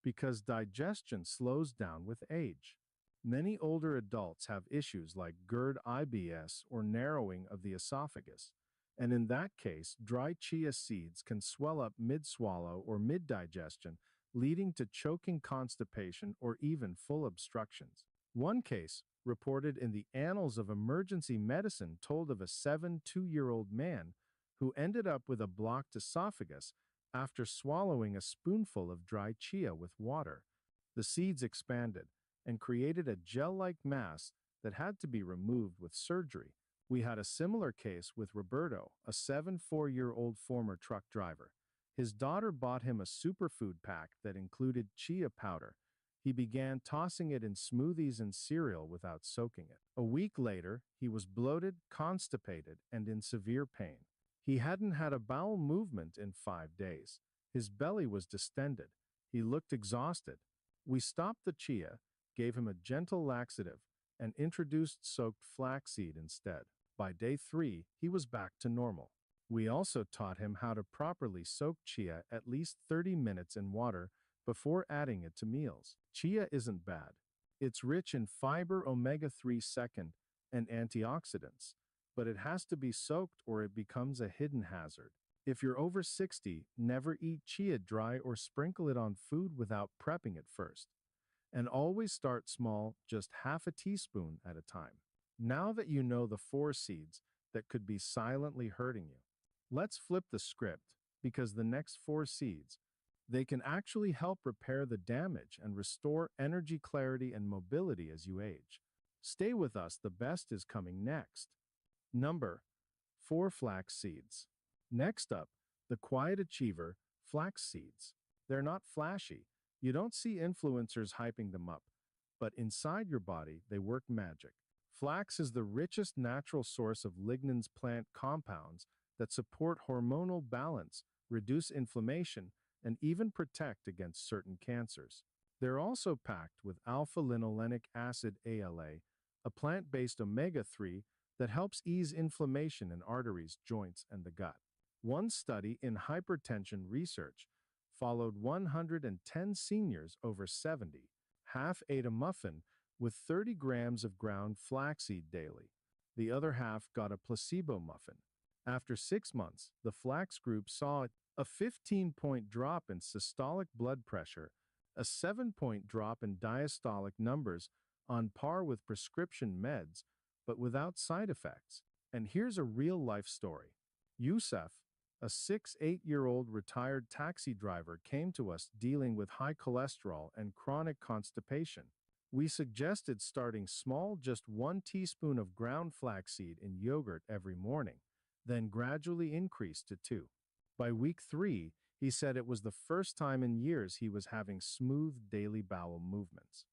Because digestion slows down with age. Many older adults have issues like GERD, IBS, or narrowing of the esophagus. And in that case, dry chia seeds can swell up mid-swallow or mid-digestion, leading to choking, constipation, or even full obstructions. One case, reported in the Annals of Emergency Medicine, told of a 72-year-old man who ended up with a blocked esophagus after swallowing a spoonful of dry chia with water. The seeds expanded and created a gel-like mass that had to be removed with surgery. We had a similar case with Roberto, a 74-year-old former truck driver. His daughter bought him a superfood pack that included chia powder. He began tossing it in smoothies and cereal without soaking it. A week later, he was bloated, constipated, and in severe pain. He hadn't had a bowel movement in 5 days. His belly was distended. He looked exhausted. We stopped the chia, gave him a gentle laxative, and introduced soaked flaxseed instead. By day 3, he was back to normal. We also taught him how to properly soak chia at least 30 minutes in water before adding it to meals. Chia isn't bad. It's rich in fiber, omega-3 second, and antioxidants, but it has to be soaked or it becomes a hidden hazard. If you're over 60, never eat chia dry or sprinkle it on food without prepping it first. And always start small, just half a teaspoon at a time. Now that you know the 4 seeds that could be silently hurting you, let's flip the script, because the next 4 seeds, they can actually help repair the damage and restore energy, clarity, and mobility as you age. Stay with us, the best is coming next. Number 4. Flax seeds. Next up, the quiet achiever, flax seeds. They're not flashy. You don't see influencers hyping them up, but inside your body, they work magic. Flax is the richest natural source of lignans, plant compounds that support hormonal balance, reduce inflammation, and even protect against certain cancers. They're also packed with alpha-linolenic acid ALA, a plant-based omega-3 that helps ease inflammation in arteries, joints, and the gut. One study in hypertension research followed 110 seniors over 70. Half ate a muffin with 30 grams of ground flaxseed daily. The other half got a placebo muffin. After 6 months, the flax group saw a 15-point drop in systolic blood pressure, a 7-point drop in diastolic numbers, on par with prescription meds, but without side effects. And here's a real-life story. Yusuf, a 68-year-old retired taxi driver, came to us dealing with high cholesterol and chronic constipation. We suggested starting small, just 1 teaspoon of ground flaxseed in yogurt every morning, then gradually increased to 2. By week 3, he said it was the first time in years he was having smooth daily bowel movements.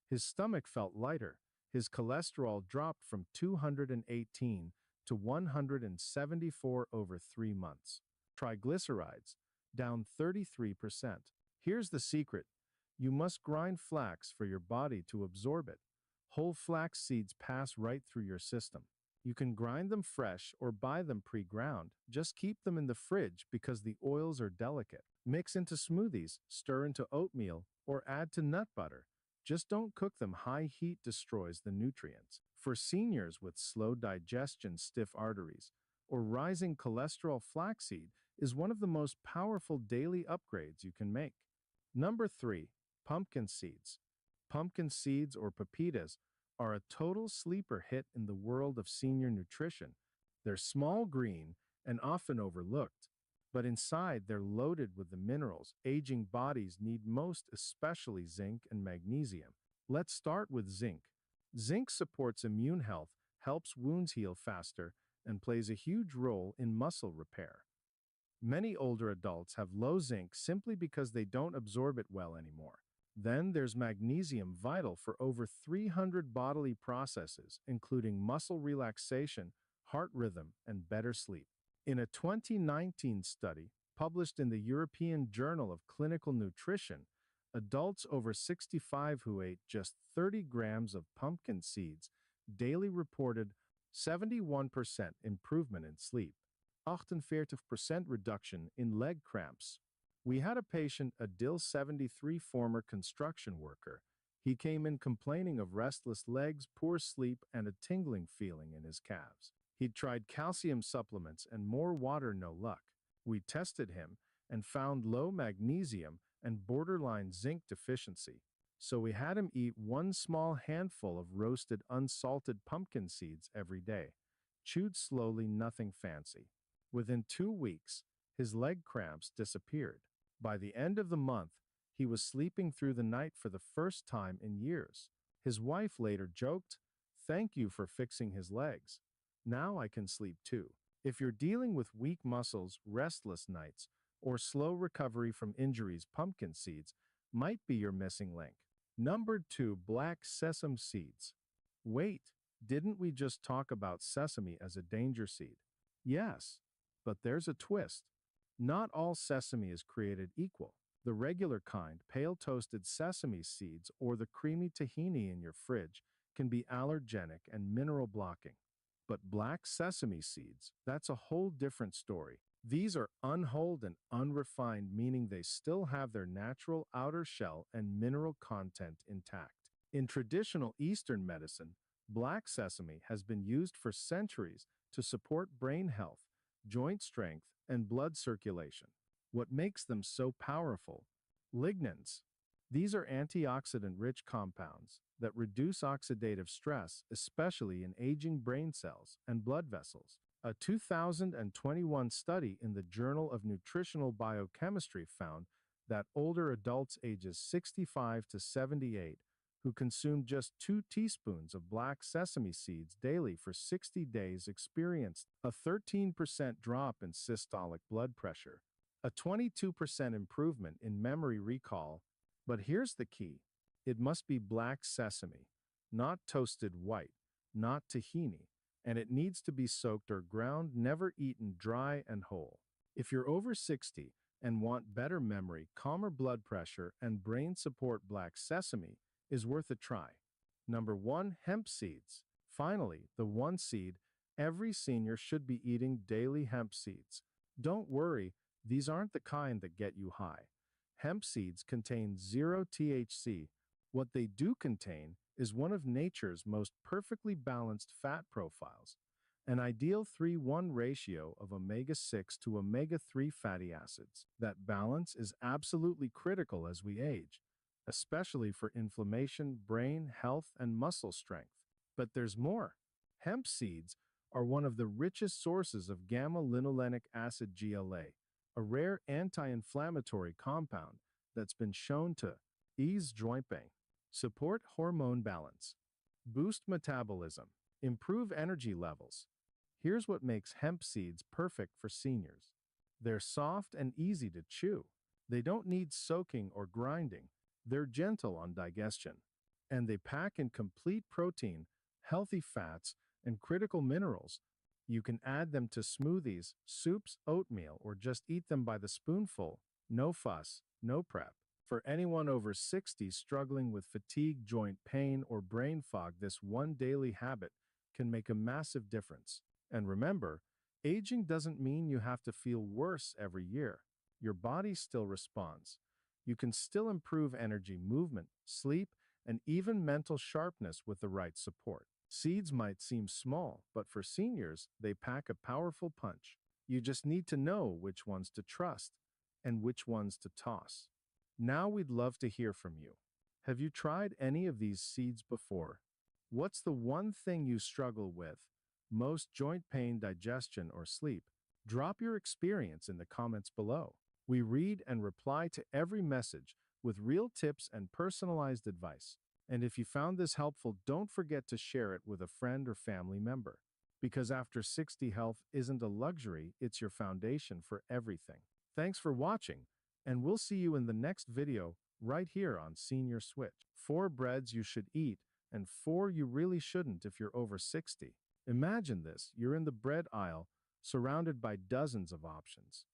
His stomach felt lighter. His cholesterol dropped from 218 to 174 over 3 months. Triglycerides, down 33%. Here's the secret. You must grind flax for your body to absorb it. Whole flax seeds pass right through your system. You can grind them fresh or buy them pre-ground. Just keep them in the fridge because the oils are delicate. Mix into smoothies, stir into oatmeal, or add to nut butter. Just don't cook them. High heat destroys the nutrients. For seniors with slow digestion, stiff arteries, or rising cholesterol, flaxseed is one of the most powerful daily upgrades you can make. Number 3, pumpkin seeds. Pumpkin seeds or pepitas are a total sleeper hit in the world of senior nutrition. They're small, green, and often overlooked, but inside they're loaded with the minerals aging bodies need most, especially zinc and magnesium. Let's start with zinc. Zinc supports immune health, helps wounds heal faster, and plays a huge role in muscle repair. Many older adults have low zinc simply because they don't absorb it well anymore. Then there's magnesium, vital for over 300 bodily processes, including muscle relaxation, heart rhythm, and better sleep. In a 2019 study published in the European Journal of Clinical Nutrition, adults over 65 who ate just 30 grams of pumpkin seeds daily reported 71% improvement in sleep, 48% reduction in leg cramps. We had a patient, a Dill 73 former construction worker. He came in complaining of restless legs, poor sleep, and a tingling feeling in his calves. He'd tried calcium supplements and more water, no luck. We tested him and found low magnesium and borderline zinc deficiency. So we had him eat one small handful of roasted unsalted pumpkin seeds every day. Chewed slowly, nothing fancy. Within 2 weeks, his leg cramps disappeared. By the end of the month, he was sleeping through the night for the first time in years. His wife later joked, "Thank you for fixing his legs. Now I can sleep too." If you're dealing with weak muscles, restless nights, or slow recovery from injuries, pumpkin seeds might be your missing link. Number 2, black sesame seeds. Wait, didn't we just talk about sesame as a danger seed? Yes, but there's a twist. Not all sesame is created equal. The regular kind, pale toasted sesame seeds, or the creamy tahini in your fridge can be allergenic and mineral blocking. But black sesame seeds, that's a whole different story. These are unhulled and unrefined, meaning they still have their natural outer shell and mineral content intact. In traditional Eastern medicine, black sesame has been used for centuries to support brain health, joint strength, and blood circulation. What makes them so powerful? Lignans. These are antioxidant-rich compounds that reduce oxidative stress, especially in aging brain cells and blood vessels. A 2021 study in the Journal of Nutritional Biochemistry found that older adults ages 65 to 78 who consumed just 2 teaspoons of black sesame seeds daily for 60 days experienced a 13% drop in systolic blood pressure, a 22% improvement in memory recall. But here's the key. It must be black sesame, not toasted white, not tahini, and it needs to be soaked or ground, never eaten dry and whole. If you're over 60 and want better memory, calmer blood pressure, and brain support, black sesame is worth a try. Number 1, hemp seeds. Finally, the one seed every senior should be eating daily: hemp seeds. Don't worry, these aren't the kind that get you high. Hemp seeds contain 0 THC. What they do contain is one of nature's most perfectly balanced fat profiles, an ideal 3:1 ratio of omega-6 to omega-3 fatty acids. That balance is absolutely critical as we age, especially for inflammation, brain health, and muscle strength. But there's more. Hemp seeds are one of the richest sources of gamma-linolenic acid GLA, a rare anti-inflammatory compound that's been shown to ease joint pain, support hormone balance, boost metabolism, improve energy levels. Here's what makes hemp seeds perfect for seniors. They're soft and easy to chew. They don't need soaking or grinding. They're gentle on digestion. And they pack in complete protein, healthy fats, and critical minerals. You can add them to smoothies, soups, oatmeal, or just eat them by the spoonful. No fuss, no prep. For anyone over 60 struggling with fatigue, joint pain, or brain fog, this one daily habit can make a massive difference. And remember, aging doesn't mean you have to feel worse every year. Your body still responds. You can still improve energy, movement, sleep, and even mental sharpness with the right support. Seeds might seem small, but for seniors, they pack a powerful punch. You just need to know which ones to trust and which ones to toss. Now we'd love to hear from you. Have you tried any of these seeds before? What's the one thing you struggle with? Most joint pain, digestion, or sleep? Drop your experience in the comments below. We read and reply to every message with real tips and personalized advice. And if you found this helpful, don't forget to share it with a friend or family member. Because after 60, health isn't a luxury, it's your foundation for everything. Thanks for watching, and we'll see you in the next video right here on Senior Switch. 4 breads you should eat and 4 you really shouldn't if you're over 60. Imagine this, you're in the bread aisle, surrounded by dozens of options.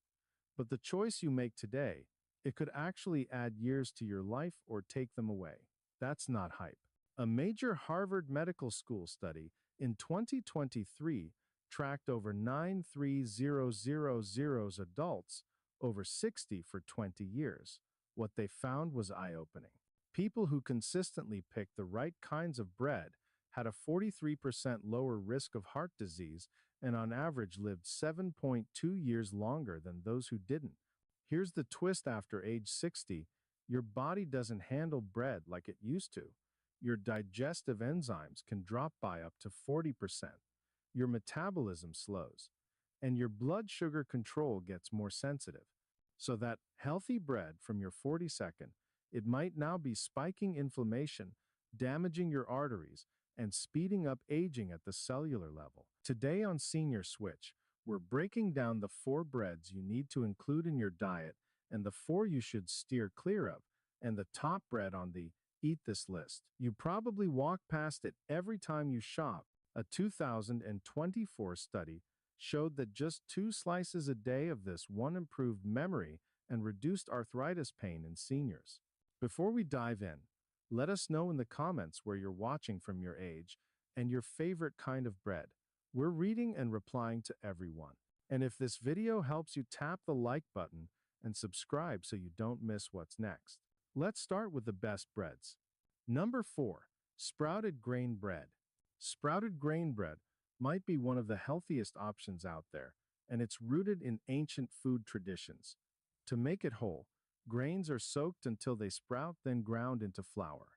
But the choice you make today, it could actually add years to your life or take them away. That's not hype. A major Harvard Medical School study in 2023 tracked over 9,300 adults over 60 for 20 years. What they found was eye-opening. People who consistently picked the right kinds of bread had a 43% lower risk of heart disease and on average lived 7.2 years longer than those who didn't. Here's the twist: after age 60, your body doesn't handle bread like it used to. Your digestive enzymes can drop by up to 40%. Your metabolism slows, and your blood sugar control gets more sensitive. So that healthy bread from your 42nd, it might now be spiking inflammation, damaging your arteries, and speeding up aging at the cellular level. Today on Senior Switch, we're breaking down the 4 breads you need to include in your diet and the 4 you should steer clear of, and the top bread on the eat this list. You probably walk past it every time you shop. A 2024 study showed that just 2 slices a day of this one improved memory and reduced arthritis pain in seniors. Before we dive in, let us know in the comments where you're watching from, your age, and your favorite kind of bread. We're reading and replying to everyone. And if this video helps you, tap the like button and subscribe so you don't miss what's next. Let's start with the best breads. Number 4, sprouted grain bread. Sprouted grain bread might be one of the healthiest options out there, and it's rooted in ancient food traditions. To make it whole, grains are soaked until they sprout, then ground into flour.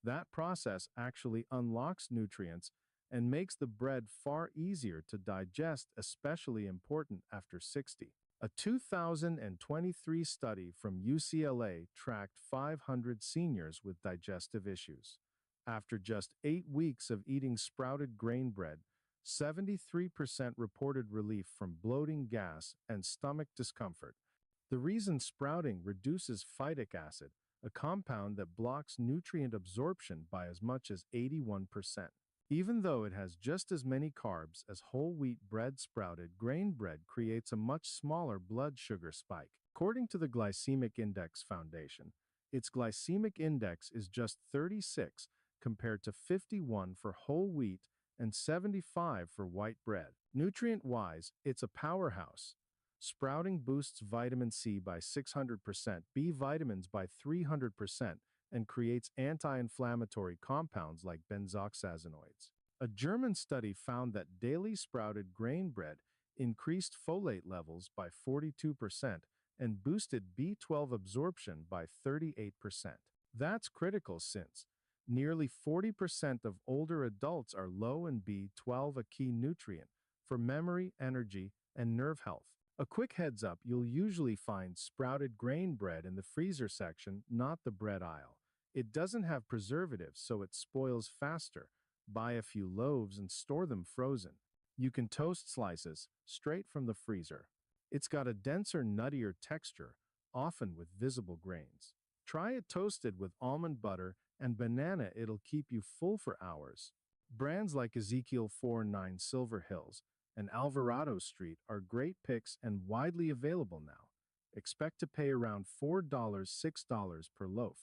That process actually unlocks nutrients and makes the bread far easier to digest, especially important after 60. A 2023 study from UCLA tracked 500 seniors with digestive issues. After just 8 weeks of eating sprouted grain bread, 73% reported relief from bloating, gas, and stomach discomfort. The reason: sprouting reduces phytic acid, a compound that blocks nutrient absorption by as much as 81%. Even though it has just as many carbs as whole wheat bread, sprouted grain bread creates a much smaller blood sugar spike. According to the Glycemic Index Foundation, its glycemic index is just 36 compared to 51 for whole wheat and 75 for white bread. Nutrient-wise, it's a powerhouse. Sprouting boosts vitamin C by 600%, B vitamins by 300%, and creates anti-inflammatory compounds like benzoxazinoids. A German study found that daily sprouted grain bread increased folate levels by 42% and boosted B12 absorption by 38%. That's critical since nearly 40% of older adults are low in B12, a key nutrient for memory, energy, and nerve health. A quick heads up, you'll usually find sprouted grain bread in the freezer section, not the bread aisle. It doesn't have preservatives, so it spoils faster. Buy a few loaves and store them frozen. You can toast slices straight from the freezer. It's got a denser, nuttier texture, often with visible grains. Try it toasted with almond butter and banana, it'll keep you full for hours. Brands like Ezekiel 4-9 Silver Hills and Alvarado Street are great picks and widely available now. Expect to pay around $4, $6 per loaf.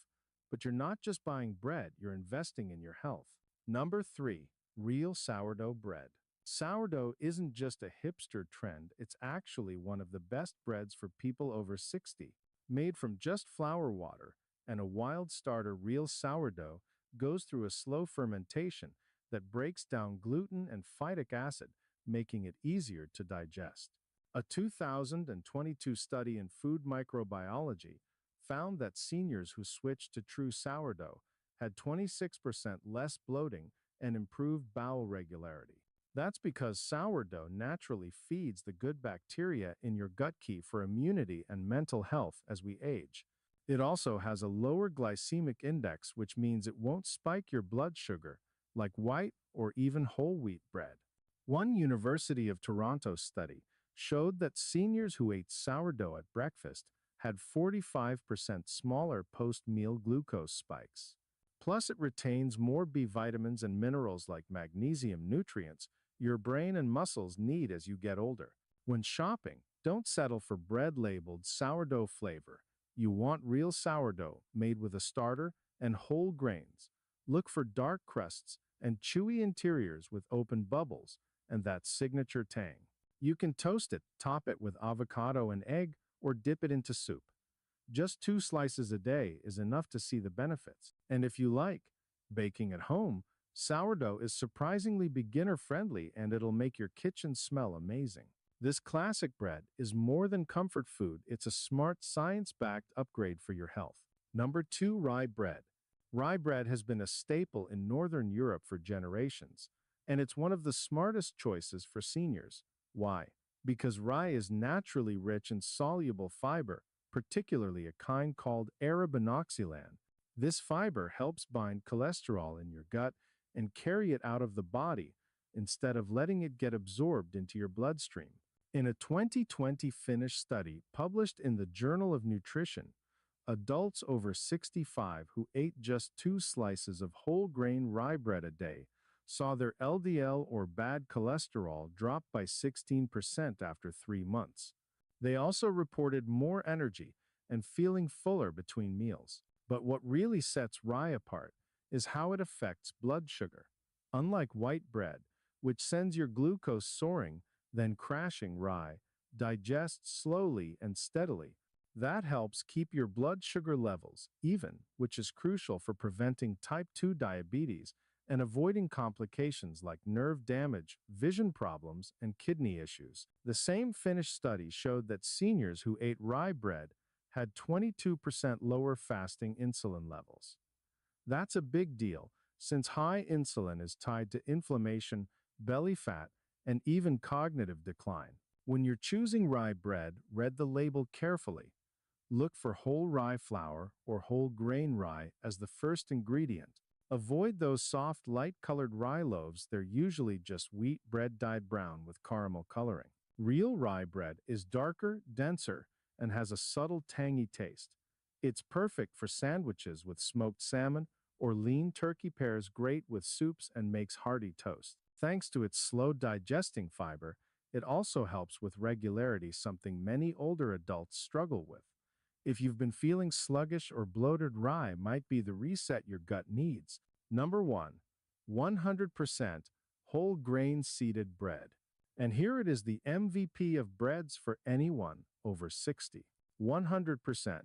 But you're not just buying bread, you're investing in your health. Number 3, real sourdough bread. Sourdough isn't just a hipster trend, it's actually one of the best breads for people over 60. Made from just flour, water, and a wild starter, real sourdough goes through a slow fermentation that breaks down gluten and phytic acid, making it easier to digest. A 2022 study in food microbiology found that seniors who switched to true sourdough had 26% less bloating and improved bowel regularity. That's because sourdough naturally feeds the good bacteria in your gut, key for immunity and mental health as we age. It also has a lower glycemic index, which means it won't spike your blood sugar like white or even whole wheat bread. One University of Toronto study showed that seniors who ate sourdough at breakfast had 45% smaller post-meal glucose spikes. Plus, it retains more B vitamins and minerals like magnesium nutrients your brain and muscles need as you get older. When shopping, don't settle for bread labeled sourdough flavor. You want real sourdough made with a starter and whole grains. Look for dark crusts and chewy interiors with open bubbles and that signature tang. You can toast it, top it with avocado and egg, or dip it into soup. Just 2 slices a day is enough to see the benefits. And if you like baking at home, sourdough is surprisingly beginner-friendly and it'll make your kitchen smell amazing. This classic bread is more than comfort food, it's a smart, science-backed upgrade for your health. Number 2, rye bread. Rye bread has been a staple in Northern Europe for generations, and it's one of the smartest choices for seniors. Why? Because rye is naturally rich in soluble fiber, particularly a kind called arabinoxylan. This fiber helps bind cholesterol in your gut and carry it out of the body instead of letting it get absorbed into your bloodstream. In a 2020 Finnish study published in the Journal of Nutrition, adults over 65 who ate just 2 slices of whole grain rye bread a day saw their LDL or bad cholesterol drop by 16% after 3 months. They also reported more energy and feeling fuller between meals. But what really sets rye apart is how it affects blood sugar. Unlike white bread, which sends your glucose soaring, then crashing, rye digests slowly and steadily. That helps keep your blood sugar levels even, which is crucial for preventing type 2 diabetes and avoiding complications like nerve damage, vision problems, and kidney issues. The same Finnish study showed that seniors who ate rye bread had 22% lower fasting insulin levels. That's a big deal, since high insulin is tied to inflammation, belly fat, and even cognitive decline. When you're choosing rye bread, read the label carefully. Look for whole rye flour or whole grain rye as the first ingredient. Avoid those soft, light-colored rye loaves. They're usually just wheat bread dyed brown with caramel coloring. Real rye bread is darker, denser, and has a subtle tangy taste. It's perfect for sandwiches with smoked salmon or lean turkey, pairs great with soups, and makes hearty toast. Thanks to its slow digesting fiber, it also helps with regularity, something many older adults struggle with. If you've been feeling sluggish or bloated, rye might be the reset your gut needs. Number 1, 100% whole grain seeded bread. And here it is, the MVP of breads for anyone over 60. 100%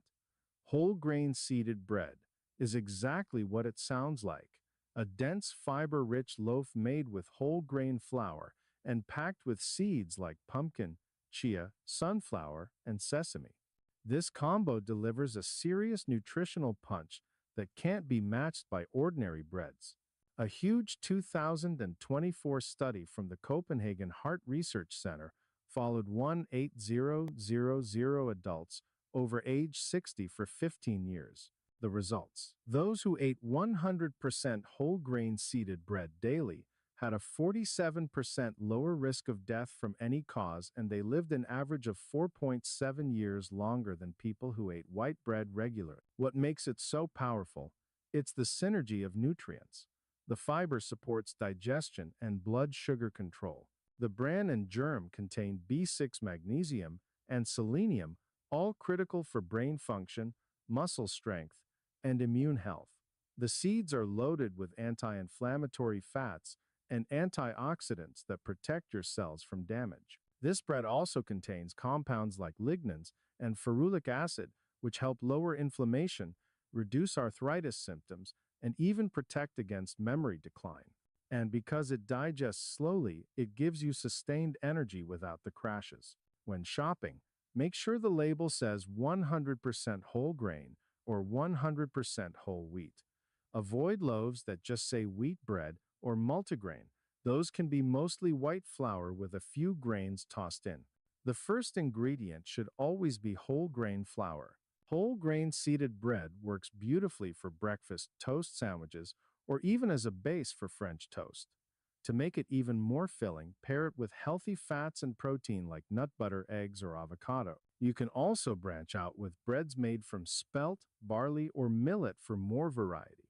whole grain seeded bread is exactly what it sounds like. A dense, fiber-rich loaf made with whole grain flour and packed with seeds like pumpkin, chia, sunflower, and sesame. This combo delivers a serious nutritional punch that can't be matched by ordinary breads. A huge 2024 study from the Copenhagen Heart Research Center followed 18000 adults over age 60 for 15 years. The results: those who ate 100% whole grain seeded bread daily had a 47% lower risk of death from any cause, and they lived an average of 4.7 years longer than people who ate white bread regularly. What makes it so powerful? It's the synergy of nutrients. The fiber supports digestion and blood sugar control. The bran and germ contain B6, magnesium, and selenium, all critical for brain function, muscle strength, and immune health. The seeds are loaded with anti-inflammatory fats and antioxidants that protect your cells from damage. This bread also contains compounds like lignans and ferulic acid, which help lower inflammation, reduce arthritis symptoms, and even protect against memory decline. And because it digests slowly, it gives you sustained energy without the crashes. When shopping, make sure the label says 100% whole grain or 100% whole wheat. Avoid loaves that just say wheat bread or multigrain. Those can be mostly white flour with a few grains tossed in. The first ingredient should always be whole grain flour. Whole grain seeded bread works beautifully for breakfast toast sandwiches or even as a base for French toast. To make it even more filling, pair it with healthy fats and protein like nut butter, eggs, or avocado. You can also branch out with breads made from spelt, barley, or millet for more variety.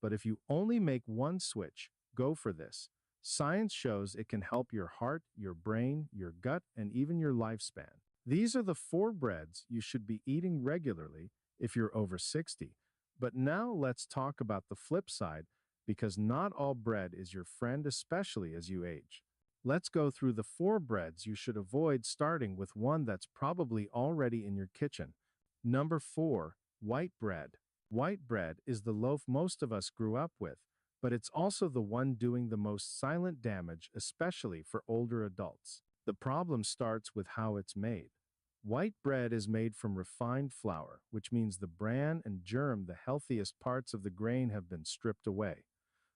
But if you only make one switch, go for this. Science shows it can help your heart, your brain, your gut, and even your lifespan. These are the 4 breads you should be eating regularly if you're over 60. But now let's talk about the flip side, because not all bread is your friend, especially as you age. Let's go through the 4 breads you should avoid, starting with one that's probably already in your kitchen. Number 4, white bread. White bread is the loaf most of us grew up with, but it's also the one doing the most silent damage, especially for older adults. The problem starts with how it's made. White bread is made from refined flour, which means the bran and germ, the healthiest parts of the grain, have been stripped away.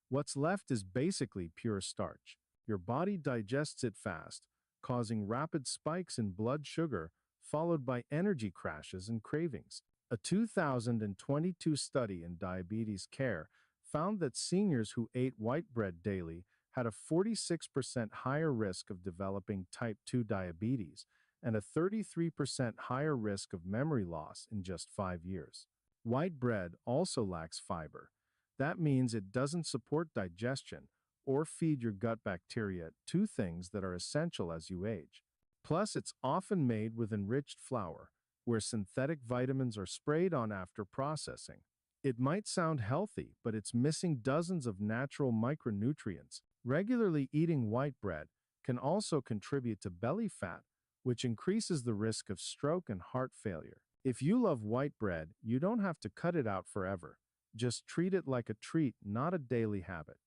What's left is basically pure starch. Your body digests it fast, causing rapid spikes in blood sugar, followed by energy crashes and cravings. A 2022 study in diabetes care found that seniors who ate white bread daily had a 46% higher risk of developing type 2 diabetes and a 33% higher risk of memory loss in just 5 years. White bread also lacks fiber. That means it doesn't support digestion or feed your gut bacteria, 2 things that are essential as you age. Plus, it's often made with enriched flour, where synthetic vitamins are sprayed on after processing. It might sound healthy, but it's missing dozens of natural micronutrients. Regularly eating white bread can also contribute to belly fat, which increases the risk of stroke and heart failure. If you love white bread, you don't have to cut it out forever. Just treat it like a treat, not a daily habit.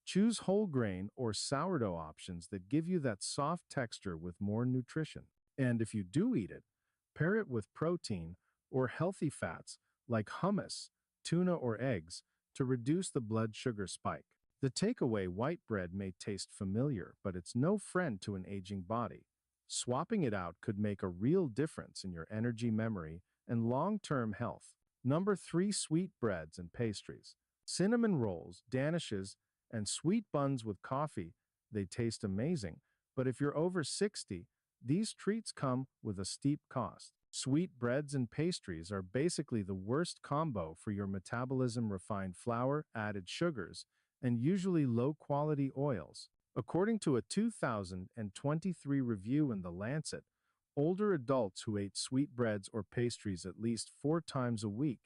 Choose whole grain or sourdough options that give you that soft texture with more nutrition. And if you do eat it, pair it with protein or healthy fats like hummus, tuna, or eggs to reduce the blood sugar spike. The takeaway: white bread may taste familiar, but it's no friend to an aging body. Swapping it out could make a real difference in your energy, memory, and long-term health. Number 3, sweet breads and pastries. Cinnamon rolls, danishes, and sweet buns with coffee, they taste amazing, but if you're over 60, these treats come with a steep cost. Sweet breads and pastries are basically the worst combo for your metabolism: refined flour, added sugars, and usually low-quality oils. According to a 2023 review in The Lancet, older adults who ate sweetbreads or pastries at least 4 times a week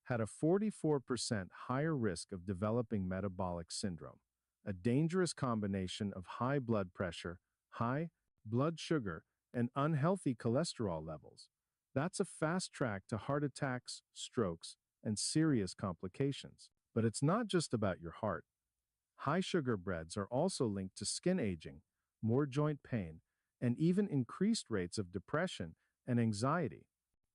had a 44% higher risk of developing metabolic syndrome, a dangerous combination of high blood pressure, high blood sugar, and unhealthy cholesterol levels. That's a fast track to heart attacks, strokes, and serious complications. But it's not just about your heart. High sugar breads are also linked to skin aging, more joint pain, and even increased rates of depression and anxiety.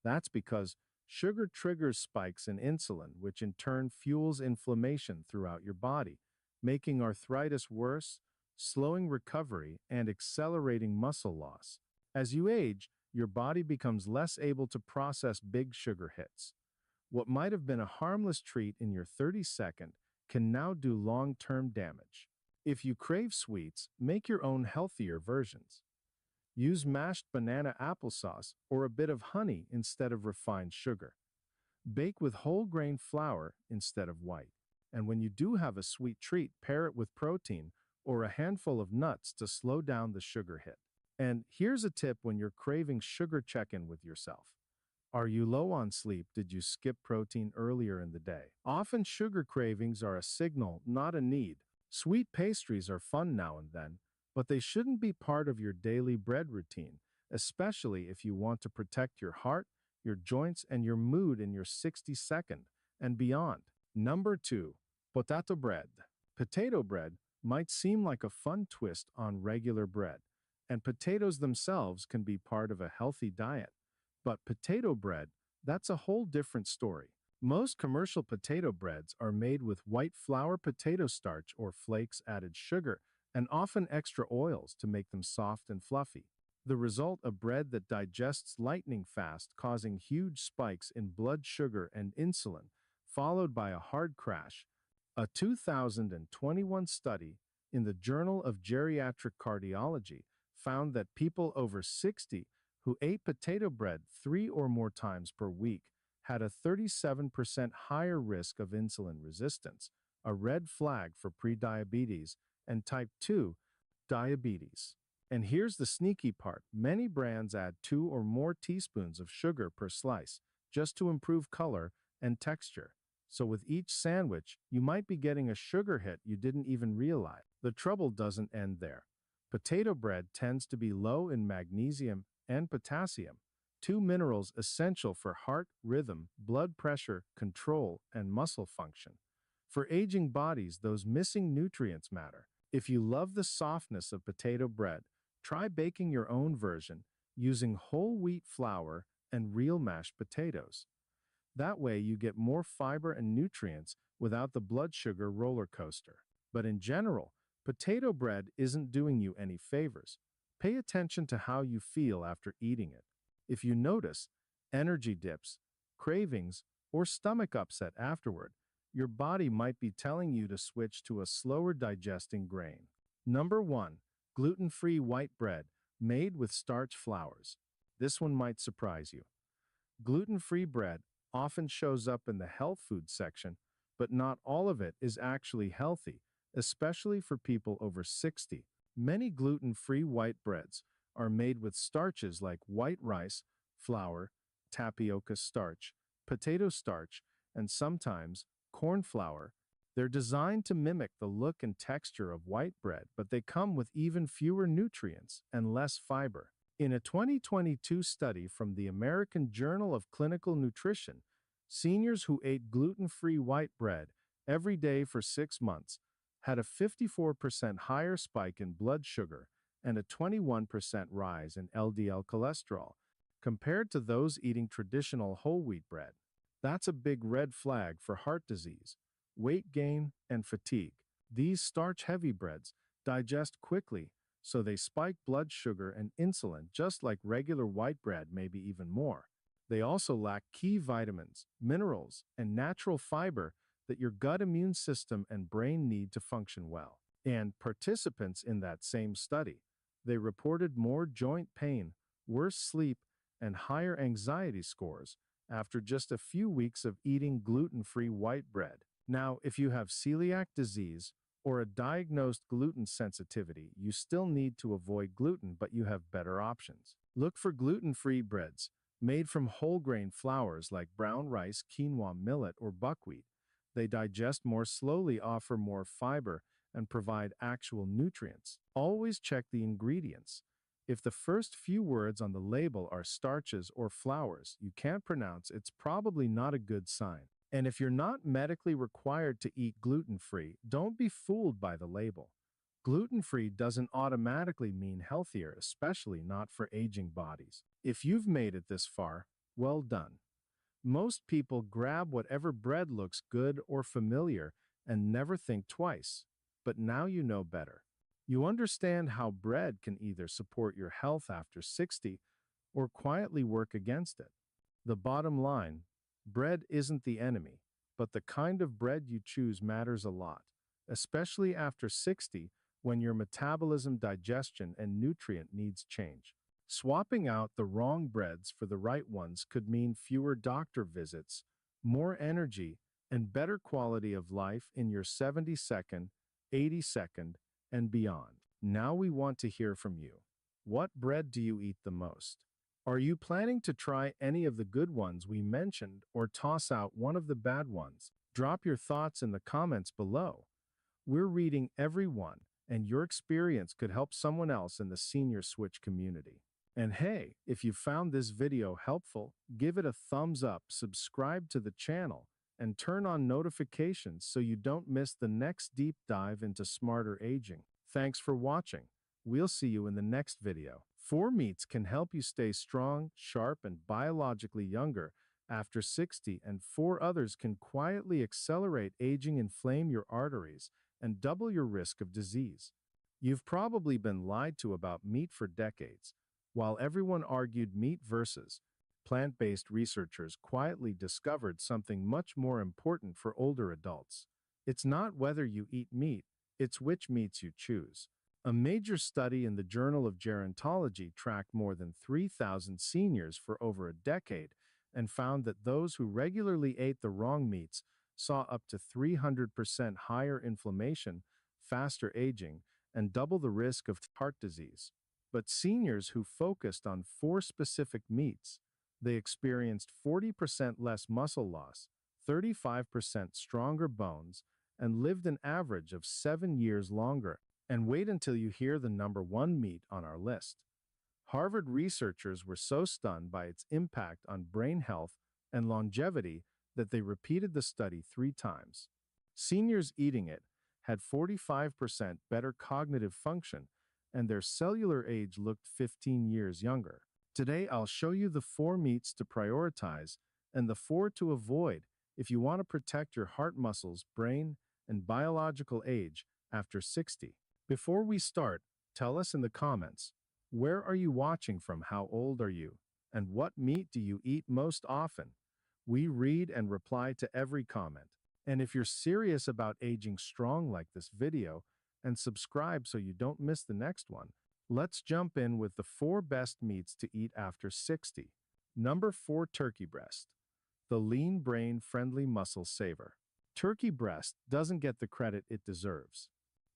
That's because sugar triggers spikes in insulin, which in turn fuels inflammation throughout your body, making arthritis worse, slowing recovery, and accelerating muscle loss. As you age, your body becomes less able to process big sugar hits. What might have been a harmless treat in your 32nd can now do long-term damage. If you crave sweets, make your own healthier versions. Use mashed banana applesauce or a bit of honey instead of refined sugar. Bake with whole grain flour instead of white. And when you do have a sweet treat, pair it with protein or a handful of nuts to slow down the sugar hit. And here's a tip when you're craving sugar: check in with yourself. Are you low on sleep? Did you skip protein earlier in the day? Often sugar cravings are a signal, not a need. Sweet pastries are fun now and then, but they shouldn't be part of your daily bread routine, especially if you want to protect your heart, your joints, and your mood in your 62nd and beyond. Number 2, Potato bread. Potato bread might seem like a fun twist on regular bread, and potatoes themselves can be part of a healthy diet. But potato bread, that's a whole different story. Most commercial potato breads are made with white flour potato starch or flakes, added sugar, and often extra oils to make them soft and fluffy. The result, a bread that digests lightning fast, causing huge spikes in blood sugar and insulin, followed by a hard crash. A 2021 study in the Journal of Geriatric Cardiology found that people over 60 who ate potato bread 3 or more times per week had a 37% higher risk of insulin resistance, a red flag for prediabetes and type 2 diabetes. And here's the sneaky part: many brands add 2 or more teaspoons of sugar per slice just to improve color and texture. So with each sandwich, you might be getting a sugar hit you didn't even realize. The trouble doesn't end there. Potato bread tends to be low in magnesium and potassium, two minerals essential for heart rhythm, blood pressure control, and muscle function. For aging bodies, those missing nutrients matter. If you love the softness of potato bread, try baking your own version using whole wheat flour and real mashed potatoes. That way, you get more fiber and nutrients without the blood sugar roller coaster. But in general, potato bread isn't doing you any favors. Pay attention to how you feel after eating it. If you notice energy dips, cravings, or stomach upset afterward, your body might be telling you to switch to a slower digesting grain. Number 1. Gluten-free white bread made with starch flours. This one might surprise you. Gluten-free bread often shows up in the health food section, but not all of it is actually healthy, especially for people over 60. Many gluten-free white breads are made with starches like white rice, flour, tapioca starch, potato starch, and sometimes corn flour. They're designed to mimic the look and texture of white bread, but they come with even fewer nutrients and less fiber. In a 2022 study from the American Journal of Clinical Nutrition, seniors who ate gluten-free white bread every day for 6 months had a 54% higher spike in blood sugar and a 21% rise in LDL cholesterol compared to those eating traditional whole wheat bread. That's a big red flag for heart disease, weight gain, and fatigue. These starch-heavy breads digest quickly, so they spike blood sugar and insulin just like regular white bread, maybe even more. They also lack key vitamins, minerals, and natural fiber that your gut, immune system, and brain need to function well. And participants in that same study, they reported more joint pain, worse sleep, and higher anxiety scores after just a few weeks of eating gluten-free white bread. Now, if you have celiac disease or a diagnosed gluten sensitivity, you still need to avoid gluten, but you have better options. Look for gluten-free breads made from whole grain flours like brown rice, quinoa, millet, or buckwheat. They digest more slowly, offer more fiber, and provide actual nutrients. Always check the ingredients. If the first few words on the label are starches or flours you can't pronounce, it's probably not a good sign. And if you're not medically required to eat gluten-free, don't be fooled by the label. Gluten-free doesn't automatically mean healthier, especially not for aging bodies. If you've made it this far, well done. Most people grab whatever bread looks good or familiar and never think twice. But now you know better. You understand how bread can either support your health after 60 or quietly work against it. The bottom line: bread isn't the enemy, but the kind of bread you choose matters a lot, especially after 60 when your metabolism, digestion, and nutrient needs change. Swapping out the wrong breads for the right ones could mean fewer doctor visits, more energy, and better quality of life in your 72nd, 82nd, and beyond. Now we want to hear from you. What bread do you eat the most? Are you planning to try any of the good ones we mentioned or toss out one of the bad ones? Drop your thoughts in the comments below. We're reading every one, and your experience could help someone else in the senior switch community. And hey, if you found this video helpful, give it a thumbs up, subscribe to the channel, and turn on notifications so you don't miss the next deep dive into smarter aging. Thanks for watching. We'll see you in the next video. 4 meats can help you stay strong, sharp, and biologically younger after 60, and 4 others can quietly accelerate aging, inflame your arteries, and double your risk of disease. You've probably been lied to about meat for decades. While everyone argued meat versus plant-based, researchers quietly discovered something much more important for older adults. It's not whether you eat meat, it's which meats you choose. A major study in the Journal of Gerontology tracked more than 3,000 seniors for over a decade and found that those who regularly ate the wrong meats saw up to 300% higher inflammation, faster aging, and double the risk of heart disease. But seniors who focused on 4 specific meats, they experienced 40% less muscle loss, 35% stronger bones, and lived an average of 7 years longer. And wait until you hear the number 1 meat on our list. Harvard researchers were so stunned by its impact on brain health and longevity that they repeated the study 3 times. Seniors eating it had 45% better cognitive function, and their cellular age looked 15 years younger. Today, I'll show you the 4 meats to prioritize and the 4 to avoid if you want to protect your heart muscles, brain, and biological age after 60. Before we start, tell us in the comments, where are you watching from, how old are you, and what meat do you eat most often? We read and reply to every comment. And if you're serious about aging strong like this video, and subscribe so you don't miss the next one, let's jump in with the 4 best meats to eat after 60. Number 4, turkey breast. The lean, brain-friendly muscle saver. Turkey breast doesn't get the credit it deserves.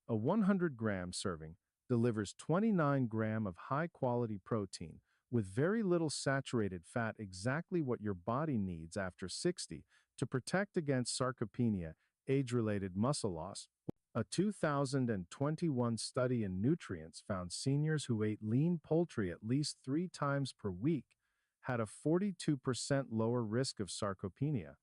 A 100-gram serving delivers 29 grams of high-quality protein with very little saturated fat, exactly what your body needs after 60 to protect against sarcopenia, age-related muscle loss. A 2021 study in nutrients found seniors who ate lean poultry at least 3 times per week had a 42% lower risk of sarcopenia.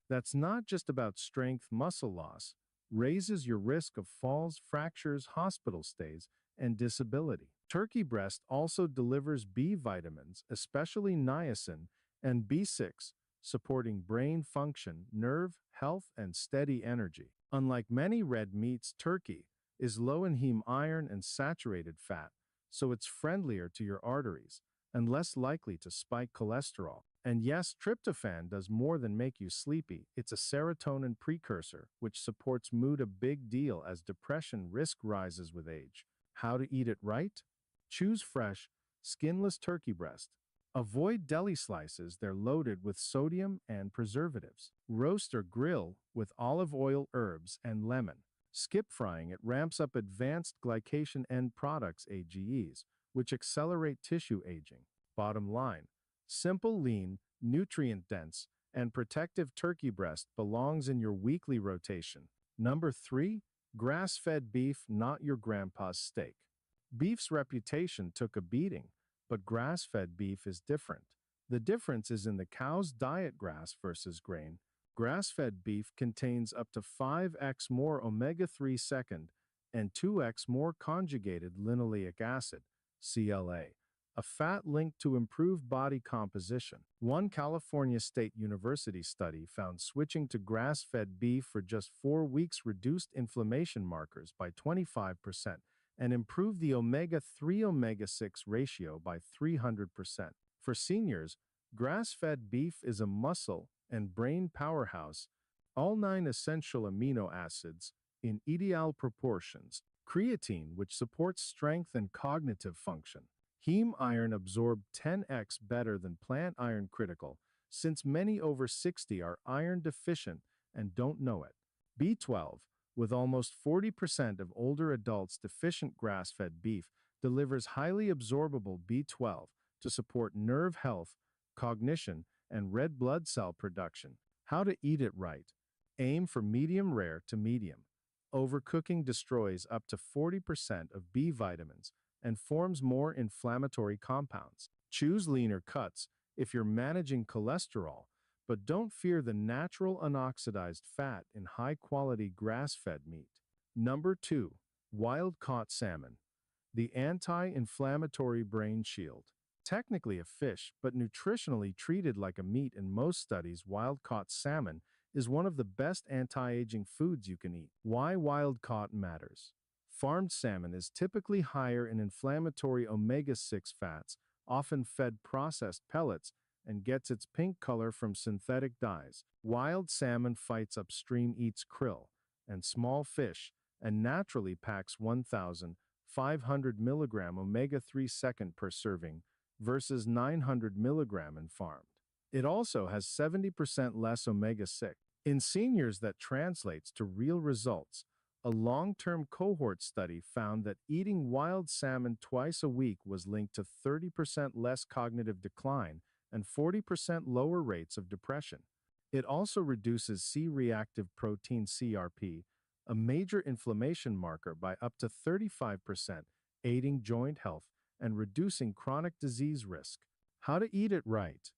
That's not just about strength. Muscle loss raises your risk of falls, fractures, hospital stays, and disability. Turkey breast also delivers B vitamins, especially niacin and B6, supporting brain function, nerve health, and steady energy. Unlike many red meats, turkey is low in heme iron and saturated fat, so it's friendlier to your arteries and less likely to spike cholesterol. And yes, tryptophan does more than make you sleepy. It's a serotonin precursor, which supports mood, a big deal as depression risk rises with age. How to eat it right? Choose fresh, skinless turkey breast. Avoid deli slices, they're loaded with sodium and preservatives. Roast or grill with olive oil, herbs, and lemon. Skip frying, it ramps up advanced glycation end products AGEs, which accelerate tissue aging. Bottom line, simple, lean, nutrient-dense, and protective turkey breast belongs in your weekly rotation. Number 3, grass-fed beef, not your grandpa's steak. Beef's reputation took a beating, but grass-fed beef is different. The difference is in the cow's diet, grass versus grain. Grass-fed beef contains up to 5x more omega-3 second and 2x more conjugated linoleic acid, CLA, a fat linked to improved body composition. One California State University study found switching to grass-fed beef for just 4 weeks reduced inflammation markers by 25% and improved the omega-3 omega-6 ratio by 300%. For seniors, grass-fed beef is a muscle and brain powerhouse, all 9 essential amino acids in ideal proportions. Creatine, which supports strength and cognitive function. Heme iron absorbed 10x better than plant iron, critical, since many over 60 are iron deficient and don't know it. B12, with almost 40% of older adults deficient, grass-fed beef delivers highly absorbable B12 to support nerve health, cognition, and red blood cell production. How to eat it right. Aim for medium rare to medium. Overcooking destroys up to 40% of B vitamins and forms more inflammatory compounds. Choose leaner cuts if you're managing cholesterol, But don't fear the natural unoxidized fat in high-quality grass-fed meat. Number 2. Wild-caught salmon, the anti-inflammatory brain shield. Technically a fish, but nutritionally treated like a meat in most studies, wild-caught salmon is one of the best anti-aging foods you can eat. Why wild-caught matters. Farmed salmon is typically higher in inflammatory omega-6 fats, often fed processed pellets, and gets its pink color from synthetic dyes. Wild salmon fights upstream, eats krill and small fish, and naturally packs 1,500 milligram omega-3 second per serving versus 900 milligram in farmed. It also has 70% less omega-6. In seniors, that translates to real results. A long-term cohort study found that eating wild salmon twice a week was linked to 30% less cognitive decline and 40% lower rates of depression. It also reduces C-reactive protein CRP, a major inflammation marker, by up to 35%, aiding joint health and reducing chronic disease risk. How to eat it right.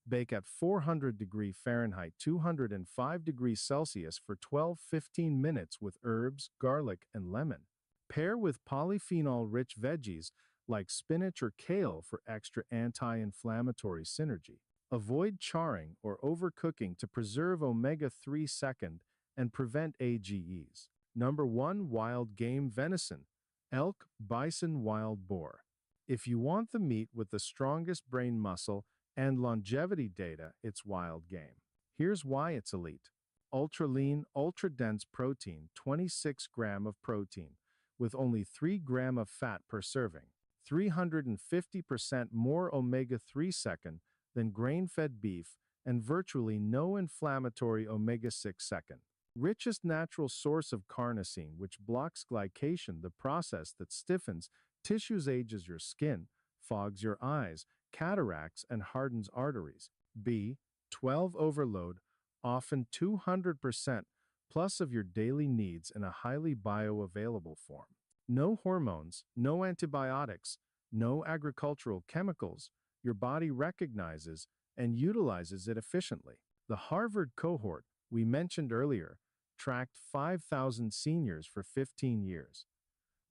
Bake at 400 degrees Fahrenheit, 205 degrees Celsius for 12-15 minutes with herbs, garlic, and lemon. Pair with polyphenol-rich veggies like spinach or kale for extra anti-inflammatory synergy. Avoid charring or overcooking to preserve omega-3 second and prevent AGEs. Number 1. Wild game venison, elk, bison, wild boar. If you want the meat with the strongest brain muscle and longevity data, it's wild game. Here's why it's elite. Ultra lean, ultra dense protein, 26 gram of protein, with only 3 gram of fat per serving. 350% more omega-3 second than grain-fed beef, and virtually no inflammatory omega-6 second. Richest natural source of carnosine, which blocks glycation, the process that stiffens tissues, ages your skin, fogs your eyes, cataracts, and hardens arteries. B12 overload, often 200% plus of your daily needs in a highly bioavailable form. No hormones, no antibiotics, no agricultural chemicals. Your body recognizes and utilizes it efficiently. The Harvard cohort we mentioned earlier tracked 5,000 seniors for 15 years.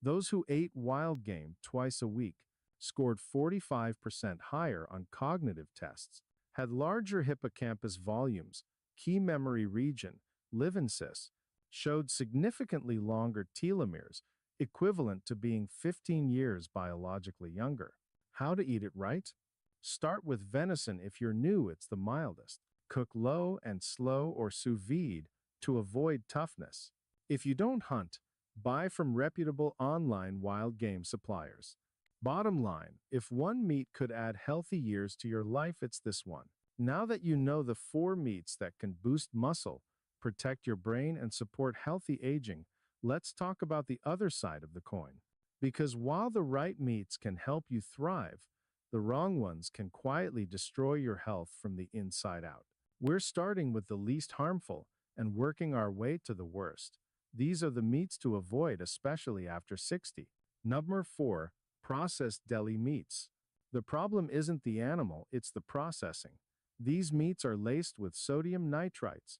Those who ate wild game twice a week scored 45% higher on cognitive tests, had larger hippocampus volumes, key memory region, Livensis, showed significantly longer telomeres, equivalent to being 15 years biologically younger. How to eat it right? Start with venison. If you're new, it's the mildest. Cook low and slow or sous vide to avoid toughness. If you don't hunt, buy from reputable online wild game suppliers. Bottom line, if one meat could add healthy years to your life, it's this one. Now that you know the 4 meats that can boost muscle, protect your brain, and support healthy aging, let's talk about the other side of the coin. Because while the right meats can help you thrive, the wrong ones can quietly destroy your health from the inside out. We're starting with the least harmful and working our way to the worst. These are the meats to avoid, especially after 60. Number 4. Processed deli meats. The problem isn't the animal, it's the processing. These meats are laced with sodium nitrates.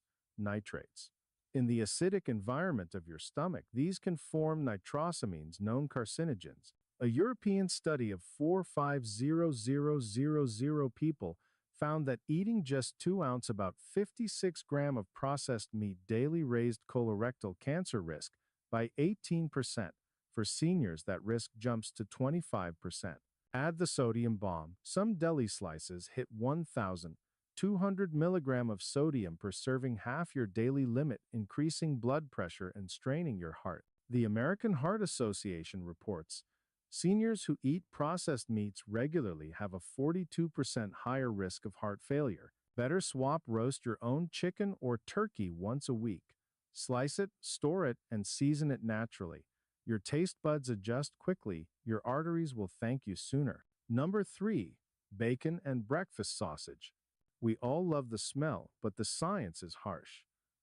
In the acidic environment of your stomach, these can form nitrosamines, known carcinogens. A European study of 450,000 people found that eating just 2 ounces, about 56 grams of processed meat daily raised colorectal cancer risk by 18%. For seniors, that risk jumps to 25%. Add the sodium bomb. Some deli slices hit 1,200 milligrams of sodium per serving, half your daily limit, increasing blood pressure and straining your heart. The American Heart Association reports seniors who eat processed meats regularly have a 42% higher risk of heart failure. Better swap. Roast your own chicken or turkey once a week. Slice it, store it, and season it naturally. Your taste buds adjust quickly. Your arteries will thank you sooner. Number 3. Bacon and breakfast sausage. We all love the smell, but the science is harsh.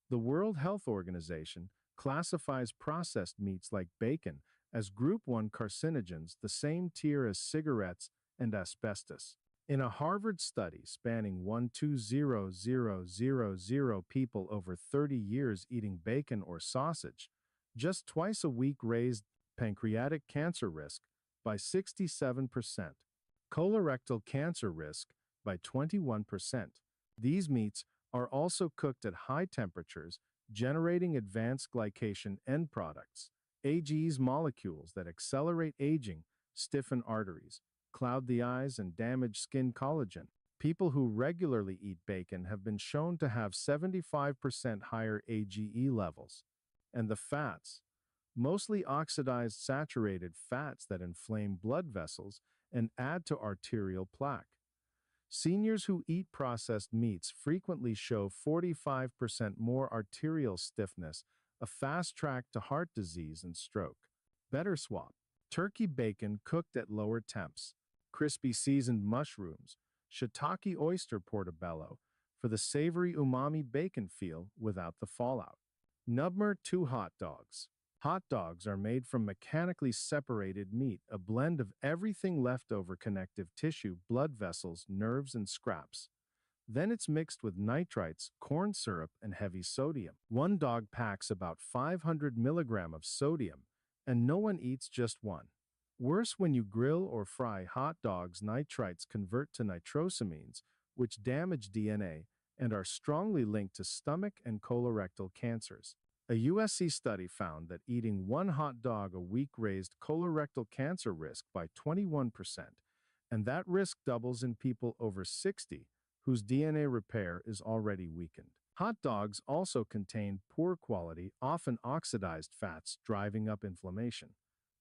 The World Health Organization classifies processed meats like bacon as Group 1 carcinogens, the same tier as cigarettes and asbestos. In a Harvard study spanning 120,000 people over 30 years eating bacon or sausage, just twice a week raised pancreatic cancer risk by 67%, colorectal cancer risk by 21%. These meats are also cooked at high temperatures, generating advanced glycation end products, AGEs molecules that accelerate aging, stiffen arteries, cloud the eyes, and damage skin collagen. People who regularly eat bacon have been shown to have 75% higher AGE levels. And the fats, mostly oxidized saturated fats that inflame blood vessels and add to arterial plaque. Seniors who eat processed meats frequently show 45% more arterial stiffness, a fast track to heart disease and stroke. Better swap: turkey bacon cooked at lower temps, crispy seasoned mushrooms, shiitake oyster portobello for the savory umami bacon feel without the fallout. Number 2, hot dogs. Hot dogs are made from mechanically separated meat, a blend of everything left over: connective tissue, blood vessels, nerves, and scraps. Then it's mixed with nitrites, corn syrup, and heavy sodium. One dog packs about 500 milligrams of sodium, and no one eats just one. Worse, when you grill or fry hot dogs, nitrites convert to nitrosamines, which damage DNA and are strongly linked to stomach and colorectal cancers. A USC study found that eating one hot dog a week raised colorectal cancer risk by 21%, and that risk doubles in people over 60 whose DNA repair is already weakened. Hot dogs also contain poor quality, often oxidized fats, driving up inflammation.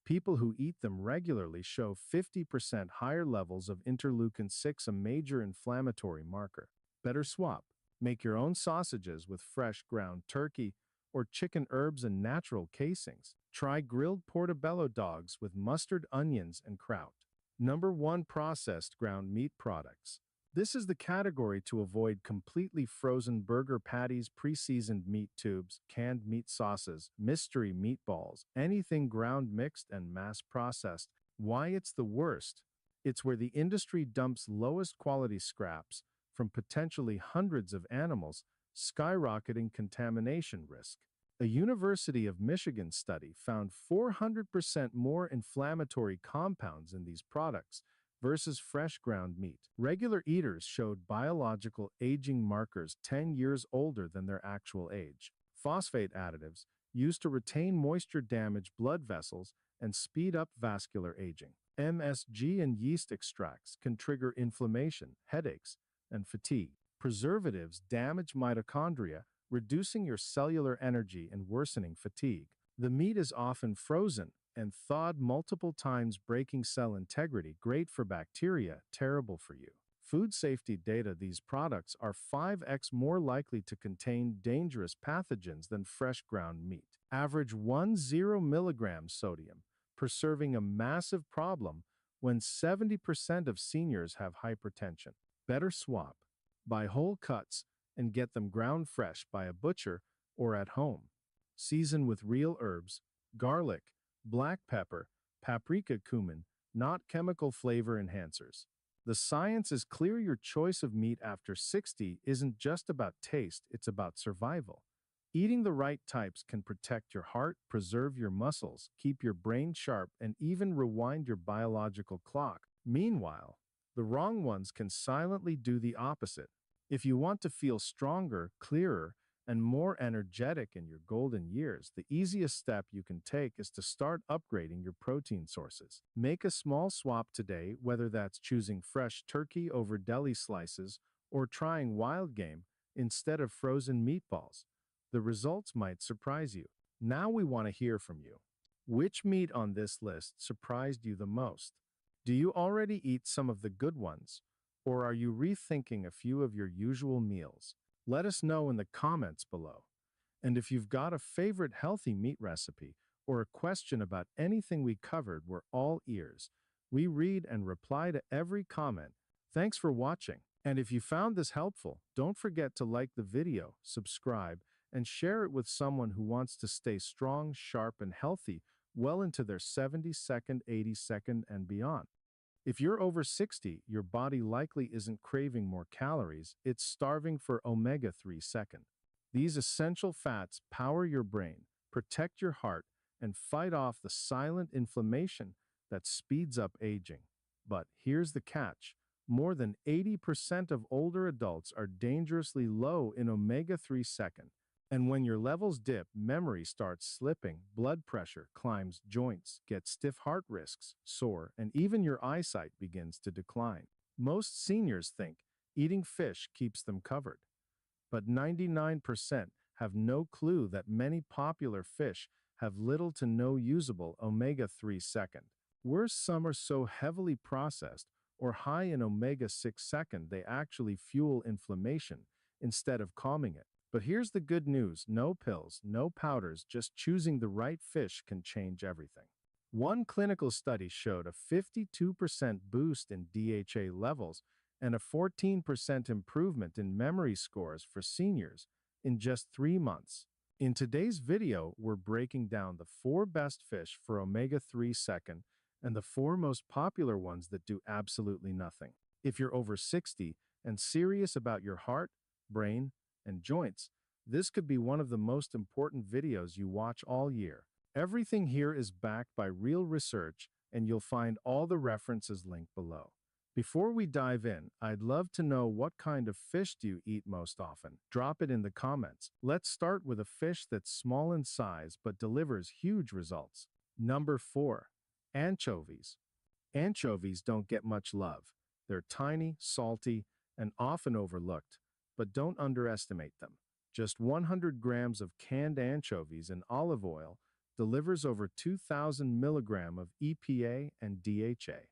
People who eat them regularly show 50% higher levels of interleukin-6, a major inflammatory marker. Better swap: make your own sausages with fresh ground turkey or chicken herbs and natural casings. Try grilled portobello dogs with mustard, onions, and kraut. Number 1, processed ground meat products. This is the category to avoid: completely frozen burger patties, pre-seasoned meat tubes, canned meat sauces, mystery meatballs, anything ground mixed and mass-processed. Why it's the worst? It's where the industry dumps lowest quality scraps from potentially hundreds of animals, skyrocketing contamination risk. A University of Michigan study found 400% more inflammatory compounds in these products versus fresh ground meat. Regular eaters showed biological aging markers 10 years older than their actual age. Phosphate additives used to retain moisture damage blood vessels and speed up vascular aging. MSG and yeast extracts can trigger inflammation, headaches, and fatigue. Preservatives damage mitochondria, reducing your cellular energy and worsening fatigue. The meat is often frozen and thawed multiple times, breaking cell integrity. Great for bacteria, terrible for you. Food safety data: these products are 5x more likely to contain dangerous pathogens than fresh ground meat. Average 10 milligrams sodium per serving, a massive problem when 70% of seniors have hypertension. Better swap: buy whole cuts and get them ground fresh by a butcher or at home. Season with real herbs, garlic, black pepper, paprika, cumin, not chemical flavor enhancers. The science is clear: your choice of meat after 60 isn't just about taste, it's about survival. Eating the right types can protect your heart, preserve your muscles, keep your brain sharp, and even rewind your biological clock. Meanwhile, the wrong ones can silently do the opposite. If you want to feel stronger, clearer, and more energetic in your golden years, the easiest step you can take is to start upgrading your protein sources. Make a small swap today, whether that's choosing fresh turkey over deli slices or trying wild game instead of frozen meatballs. The results might surprise you. Now we want to hear from you. Which meat on this list surprised you the most? Do you already eat some of the good ones, or are you rethinking a few of your usual meals? Let us know in the comments below. And if you've got a favorite healthy meat recipe or a question about anything we covered, we're all ears. We read and reply to every comment. Thanks for watching. And if you found this helpful, don't forget to like the video, subscribe, and share it with someone who wants to stay strong, sharp, and healthy well into their 72nd, 82nd, and beyond. If you're over 60, your body likely isn't craving more calories, it's starving for omega-3 second. These essential fats power your brain, protect your heart, and fight off the silent inflammation that speeds up aging. But here's the catch. More than 80% of older adults are dangerously low in omega-3 second. And when your levels dip, memory starts slipping, blood pressure climbs joints, get stiff heart risks, sore, and even your eyesight begins to decline. Most seniors think eating fish keeps them covered, but 99% have no clue that many popular fish have little to no usable omega-3 second. Worse, some are so heavily processed or high in omega-6 second they actually fuel inflammation instead of calming it. But here's the good news: no pills, no powders, just choosing the right fish can change everything. One clinical study showed a 52% boost in DHA levels and a 14% improvement in memory scores for seniors in just 3 months. In today's video, we're breaking down the 4 best fish for omega-3 second and the 4 most popular ones that do absolutely nothing. If you're over 60 and serious about your heart, brain, and joints, this could be one of the most important videos you watch all year. Everything here is backed by real research, and you'll find all the references linked below. Before we dive in, I'd love to know, what kind of fish do you eat most often? Drop it in the comments. Let's start with a fish that's small in size but delivers huge results. Number 4. Anchovies. Anchovies don't get much love. They're tiny, salty, and often overlooked, but don't underestimate them. Just 100 grams of canned anchovies in olive oil delivers over 2,000 milligrams of EPA and DHA.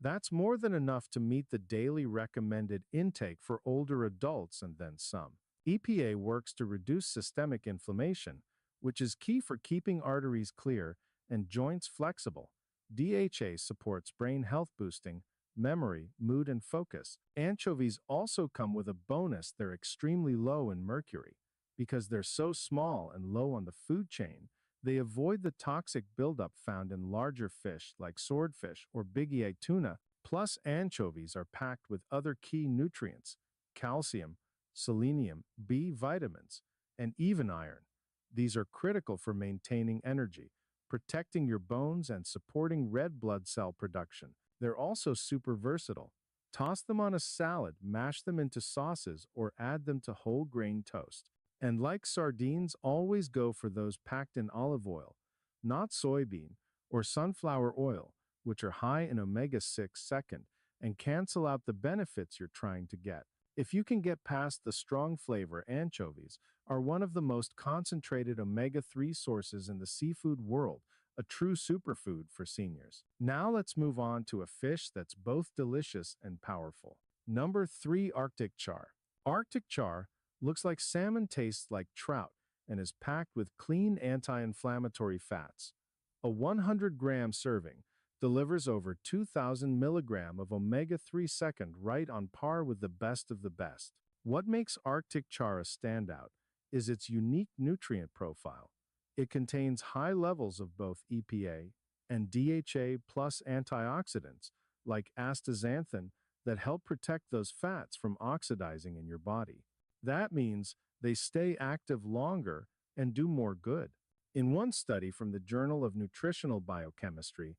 That's more than enough to meet the daily recommended intake for older adults and then some. EPA works to reduce systemic inflammation, which is key for keeping arteries clear and joints flexible. DHA supports brain health, boosting memory, mood, and focus. Anchovies also come with a bonus: they're extremely low in mercury. Because they're so small and low on the food chain, they avoid the toxic buildup found in larger fish like swordfish or big-eye tuna. Plus, anchovies are packed with other key nutrients: calcium, selenium, B vitamins, and even iron. These are critical for maintaining energy, protecting your bones, and supporting red blood cell production. They're also super versatile. Toss them on a salad, mash them into sauces, or add them to whole grain toast. And like sardines, always go for those packed in olive oil, not soybean or sunflower oil, which are high in omega-6 second and cancel out the benefits you're trying to get. If you can get past the strong flavor, anchovies are one of the most concentrated omega-3 sources in the seafood world, a true superfood for seniors. Now let's move on to a fish that's both delicious and powerful. Number 3. Arctic char. Arctic char looks like salmon, tastes like trout, and is packed with clean anti-inflammatory fats. A 100-gram serving delivers over 2,000 milligrams of omega-3 second, right on par with the best of the best. What makes Arctic char a standout is its unique nutrient profile. It contains high levels of both EPA and DHA plus antioxidants like astaxanthin that help protect those fats from oxidizing in your body. That means they stay active longer and do more good. In one study from the Journal of Nutritional Biochemistry,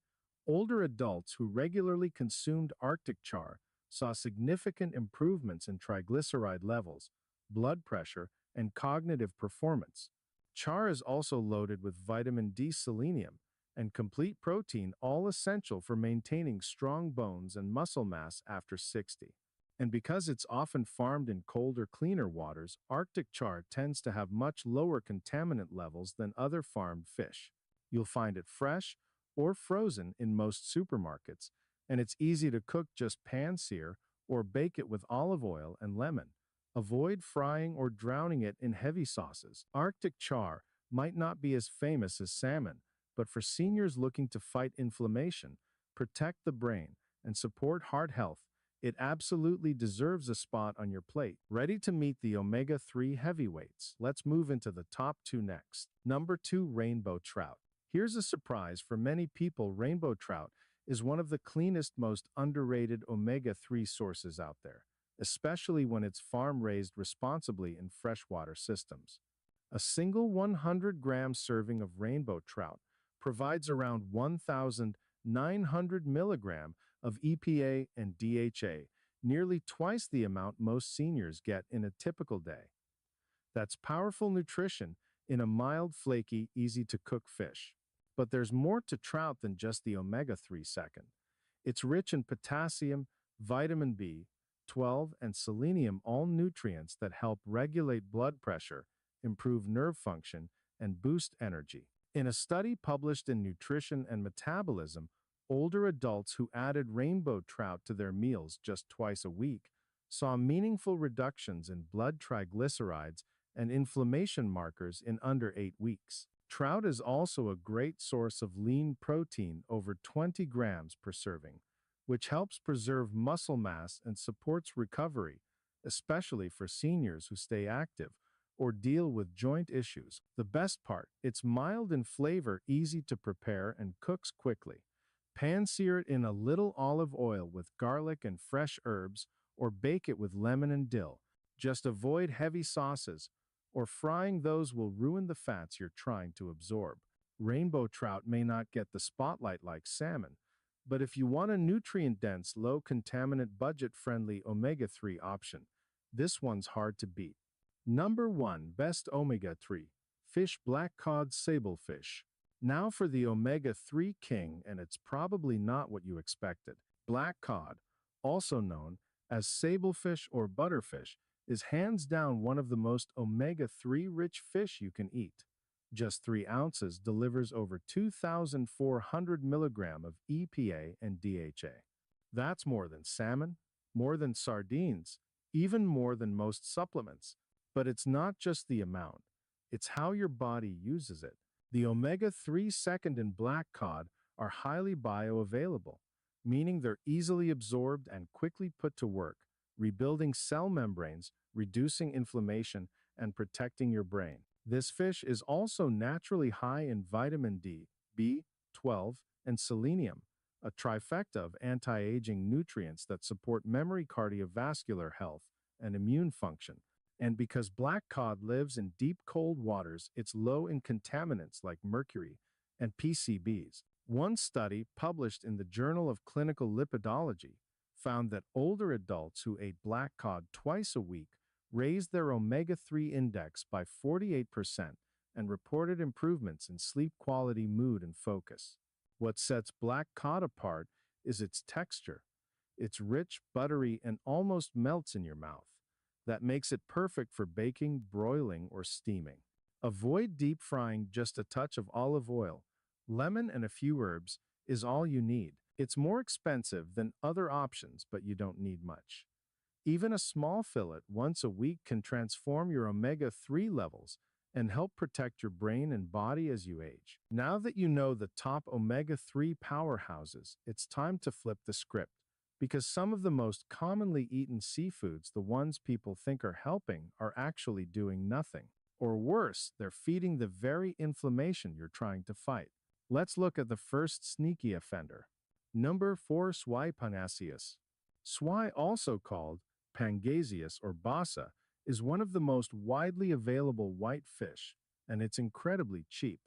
older adults who regularly consumed Arctic char saw significant improvements in triglyceride levels, blood pressure, and cognitive performance. Char is also loaded with vitamin D, selenium, and complete protein, all essential for maintaining strong bones and muscle mass after 60. And because it's often farmed in colder, cleaner waters, Arctic char tends to have much lower contaminant levels than other farmed fish. You'll find it fresh or frozen in most supermarkets, and it's easy to cook. Just pan-sear or bake it with olive oil and lemon. Avoid frying or drowning it in heavy sauces. Arctic char might not be as famous as salmon, but for seniors looking to fight inflammation, protect the brain, and support heart health, it absolutely deserves a spot on your plate. Ready to meet the omega-3 heavyweights? Let's move into the top 2 next. Number 2. Rainbow trout. Here's a surprise for many people: rainbow trout is one of the cleanest, most underrated omega-3 sources out there, especially when it's farm-raised responsibly in freshwater systems. A single 100-gram serving of rainbow trout provides around 1,900 milligram of EPA and DHA, nearly twice the amount most seniors get in a typical day. That's powerful nutrition in a mild, flaky, easy-to-cook fish. But there's more to trout than just the omega-3 second. It's rich in potassium, vitamin B12, and selenium, all nutrients that help regulate blood pressure, improve nerve function, and boost energy. In a study published in Nutrition and Metabolism, older adults who added rainbow trout to their meals just twice a week saw meaningful reductions in blood triglycerides and inflammation markers in under 8 weeks. Trout is also a great source of lean protein, over 20 grams per serving, which helps preserve muscle mass and supports recovery, especially for seniors who stay active or deal with joint issues. The best part, it's mild in flavor, easy to prepare, and cooks quickly. Pan-sear it in a little olive oil with garlic and fresh herbs, or bake it with lemon and dill. Just avoid heavy sauces, or frying those will ruin the fats you're trying to absorb. Rainbow trout may not get the spotlight like salmon, but if you want a nutrient-dense, low-contaminant, budget-friendly omega-3 option, this one's hard to beat. Number 1. Best Omega-3 Fish. Black cod sablefish. Now for the omega-3 king, and it's probably not what you expected. Black cod, also known as sablefish or butterfish, is hands down one of the most omega-3 rich fish you can eat. Just 3 ounces delivers over 2,400 milligram of EPA and DHA. That's more than salmon, more than sardines, even more than most supplements. But it's not just the amount, it's how your body uses it. The omega-3 second in black cod are highly bioavailable, meaning they're easily absorbed and quickly put to work, rebuilding cell membranes, reducing inflammation, and protecting your brain. This fish is also naturally high in vitamin D, B12, and selenium, a trifecta of anti-aging nutrients that support memory, cardiovascular health, and immune function. And because black cod lives in deep cold waters, it's low in contaminants like mercury and PCBs. One study published in the Journal of Clinical Lipidology found that older adults who ate black cod twice a week raised their omega-3 index by 48% and reported improvements in sleep quality, mood, and focus. What sets black cod apart is its texture. It's rich, buttery, and almost melts in your mouth. That makes it perfect for baking, broiling, or steaming. Avoid deep frying. Just a touch of olive oil, lemon, and a few herbs is all you need. It's more expensive than other options, but you don't need much. Even a small fillet once a week can transform your omega-3 levels and help protect your brain and body as you age. Now that you know the top omega-3 powerhouses, it's time to flip the script. Because some of the most commonly eaten seafoods, the ones people think are helping, are actually doing nothing. Or worse, they're feeding the very inflammation you're trying to fight. Let's look at the first sneaky offender. Number 4. Swai panaceus. Swai, also called Pangasius or basa, is one of the most widely available white fish, and it's incredibly cheap.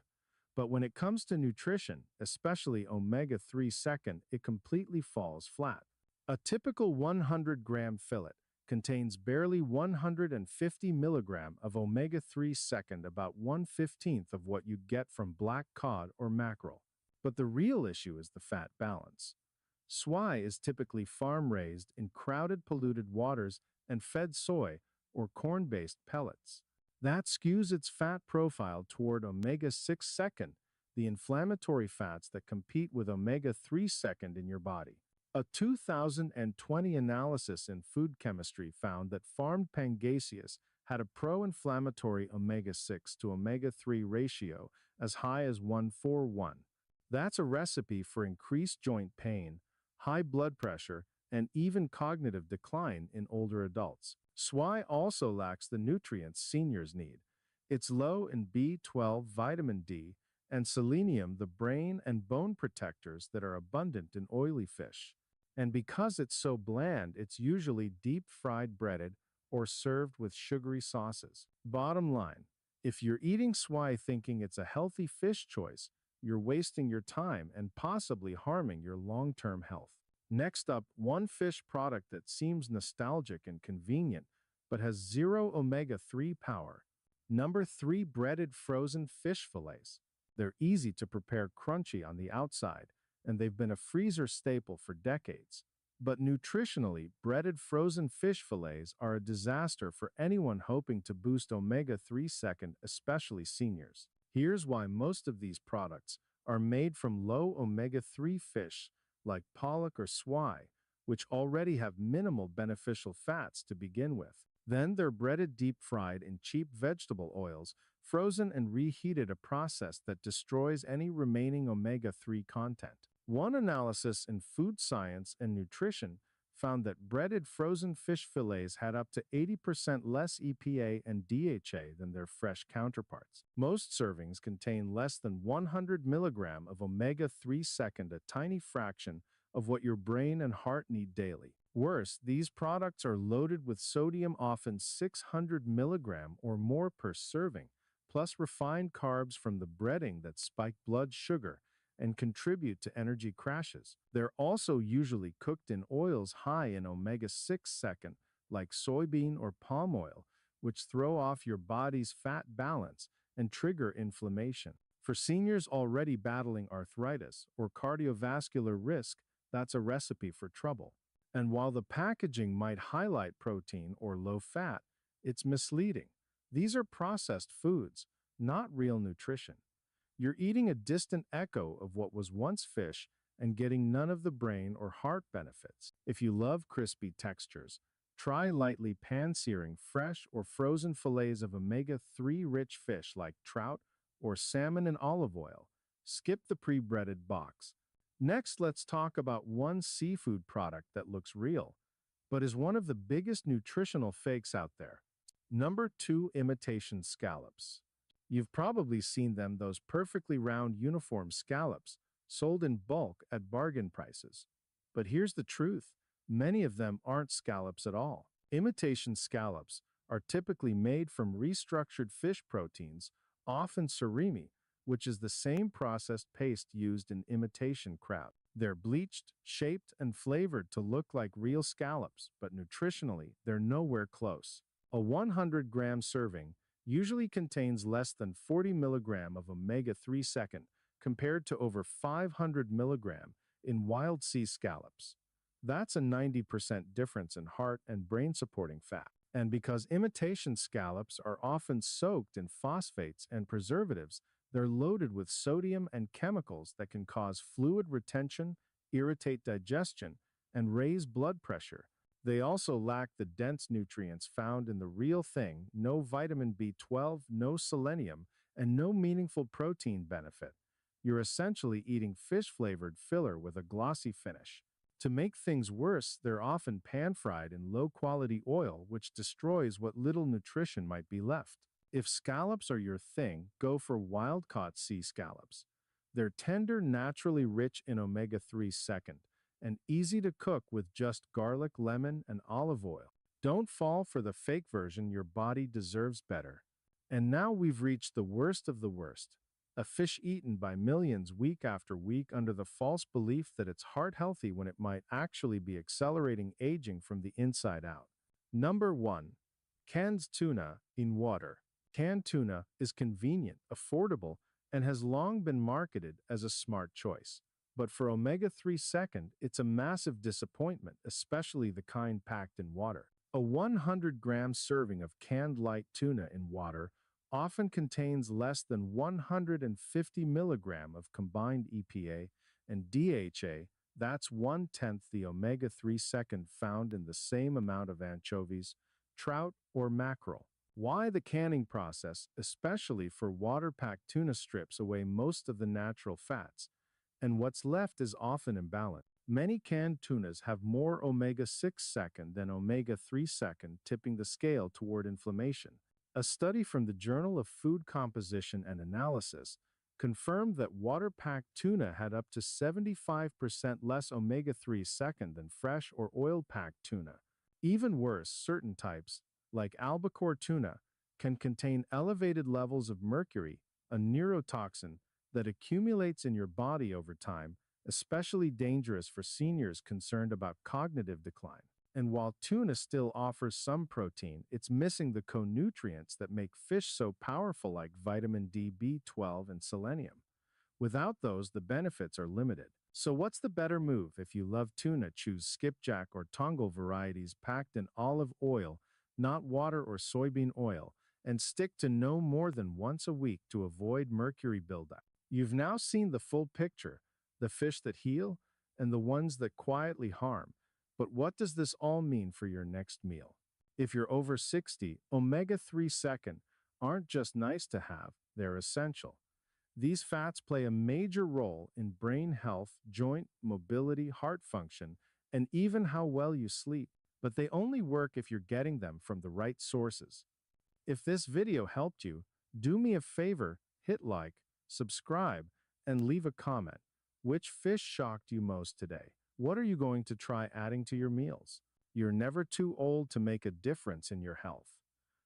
But when it comes to nutrition, especially omega-3 second, it completely falls flat. A typical 100-gram fillet contains barely 150 milligram of omega-3 second, about 1/15 of what you'd get from black cod or mackerel. But the real issue is the fat balance. Swai is typically farm-raised in crowded, polluted waters and fed soy or corn-based pellets. That skews its fat profile toward omega-6 second, the inflammatory fats that compete with omega-3 second in your body. A 2020 analysis in Food Chemistry found that farmed Pangasius had a pro-inflammatory omega-6 to omega-3 ratio as high as 1:1. That's a recipe for increased joint pain, high blood pressure, and even cognitive decline in older adults. Swai also lacks the nutrients seniors need. It's low in B12, vitamin D, and selenium, the brain and bone protectors that are abundant in oily fish. And because it's so bland, it's usually deep fried, breaded, or served with sugary sauces. Bottom line, if you're eating swai thinking it's a healthy fish choice, you're wasting your time and possibly harming your long-term health. Next up, one fish product that seems nostalgic and convenient, but has zero omega-3 power. Number 3, breaded frozen fish fillets. They're easy to prepare, crunchy on the outside, and they've been a freezer staple for decades. But nutritionally, breaded frozen fish fillets are a disaster for anyone hoping to boost omega-3 second, especially seniors. Here's why: most of these products are made from low omega-3 fish like pollock or swai, which already have minimal beneficial fats to begin with. Then they're breaded, deep fried in cheap vegetable oils, frozen and reheated, a process that destroys any remaining omega-3 content. One analysis in Food Science and Nutrition found that breaded frozen fish fillets had up to 80% less EPA and DHA than their fresh counterparts. Most servings contain less than 100 milligram of omega-3 second, a tiny fraction of what your brain and heart need daily. Worse, these products are loaded with sodium, often 600 milligram or more per serving, plus refined carbs from the breading that spike blood sugar and contribute to energy crashes. They're also usually cooked in oils high in omega-6 second, like soybean or palm oil, which throw off your body's fat balance and trigger inflammation. For seniors already battling arthritis or cardiovascular risk, that's a recipe for trouble. And while the packaging might highlight protein or low fat, it's misleading. These are processed foods, not real nutrition. You're eating a distant echo of what was once fish and getting none of the brain or heart benefits. If you love crispy textures, try lightly pan-searing fresh or frozen fillets of omega-3 rich fish like trout or salmon in olive oil. Skip the pre-breaded box. Next, let's talk about one seafood product that looks real, but is one of the biggest nutritional fakes out there. Number 2, imitation scallops. You've probably seen them, those perfectly round uniform scallops, sold in bulk at bargain prices. But here's the truth: many of them aren't scallops at all. Imitation scallops are typically made from restructured fish proteins, often surimi, which is the same processed paste used in imitation crab. They're bleached, shaped, and flavored to look like real scallops, but nutritionally, they're nowhere close. A 100-gram serving usually contains less than 40 milligram of omega-3 second, compared to over 500 milligram in wild sea scallops. That's a 90% difference in heart and brain-supporting fat. And because imitation scallops are often soaked in phosphates and preservatives, they're loaded with sodium and chemicals that can cause fluid retention, irritate digestion, and raise blood pressure. They also lack the dense nutrients found in the real thing: no vitamin B12, no selenium, and no meaningful protein benefit. You're essentially eating fish-flavored filler with a glossy finish. To make things worse, they're often pan-fried in low-quality oil, which destroys what little nutrition might be left. If scallops are your thing, go for wild-caught sea scallops. They're tender, naturally rich in omega-3 second, and easy to cook with just garlic, lemon, and olive oil. Don't fall for the fake version. Your body deserves better. And now we've reached the worst of the worst: a fish eaten by millions week after week under the false belief that it's heart healthy when it might actually be accelerating aging from the inside out. Number 1. Canned tuna in water. Canned tuna is convenient, affordable, and has long been marketed as a smart choice. But for omega-3 second, it's a massive disappointment, especially the kind packed in water. A 100-gram serving of canned light tuna in water often contains less than 150 milligram of combined EPA and DHA. That's 1/10 the omega-3 second found in the same amount of anchovies, trout, or mackerel. Why? The canning process, especially for water-packed tuna, strips away most of the natural fats, and what's left is often imbalanced. Many canned tunas have more omega-6 second than omega-3 second, tipping the scale toward inflammation. A study from the Journal of Food Composition and Analysis confirmed that water-packed tuna had up to 75% less omega-3 second than fresh or oil-packed tuna. Even worse, certain types, like albacore tuna, can contain elevated levels of mercury, a neurotoxin that accumulates in your body over time, especially dangerous for seniors concerned about cognitive decline. And while tuna still offers some protein, it's missing the co-nutrients that make fish so powerful, like vitamin D, B12, and selenium. Without those, the benefits are limited. So what's the better move? If you love tuna, choose skipjack or tongal varieties packed in olive oil, not water or soybean oil, and stick to no more than once a week to avoid mercury buildup. You've now seen the full picture, the fish that heal and the ones that quietly harm. But what does this all mean for your next meal? If you're over 60, omega-3 second aren't just nice to have, they're essential. These fats play a major role in brain health, joint mobility, heart function, and even how well you sleep. But they only work if you're getting them from the right sources. If this video helped you, do me a favor, hit like, subscribe, and leave a comment. Which fish shocked you most today? What are you going to try adding to your meals? You're never too old to make a difference in your health.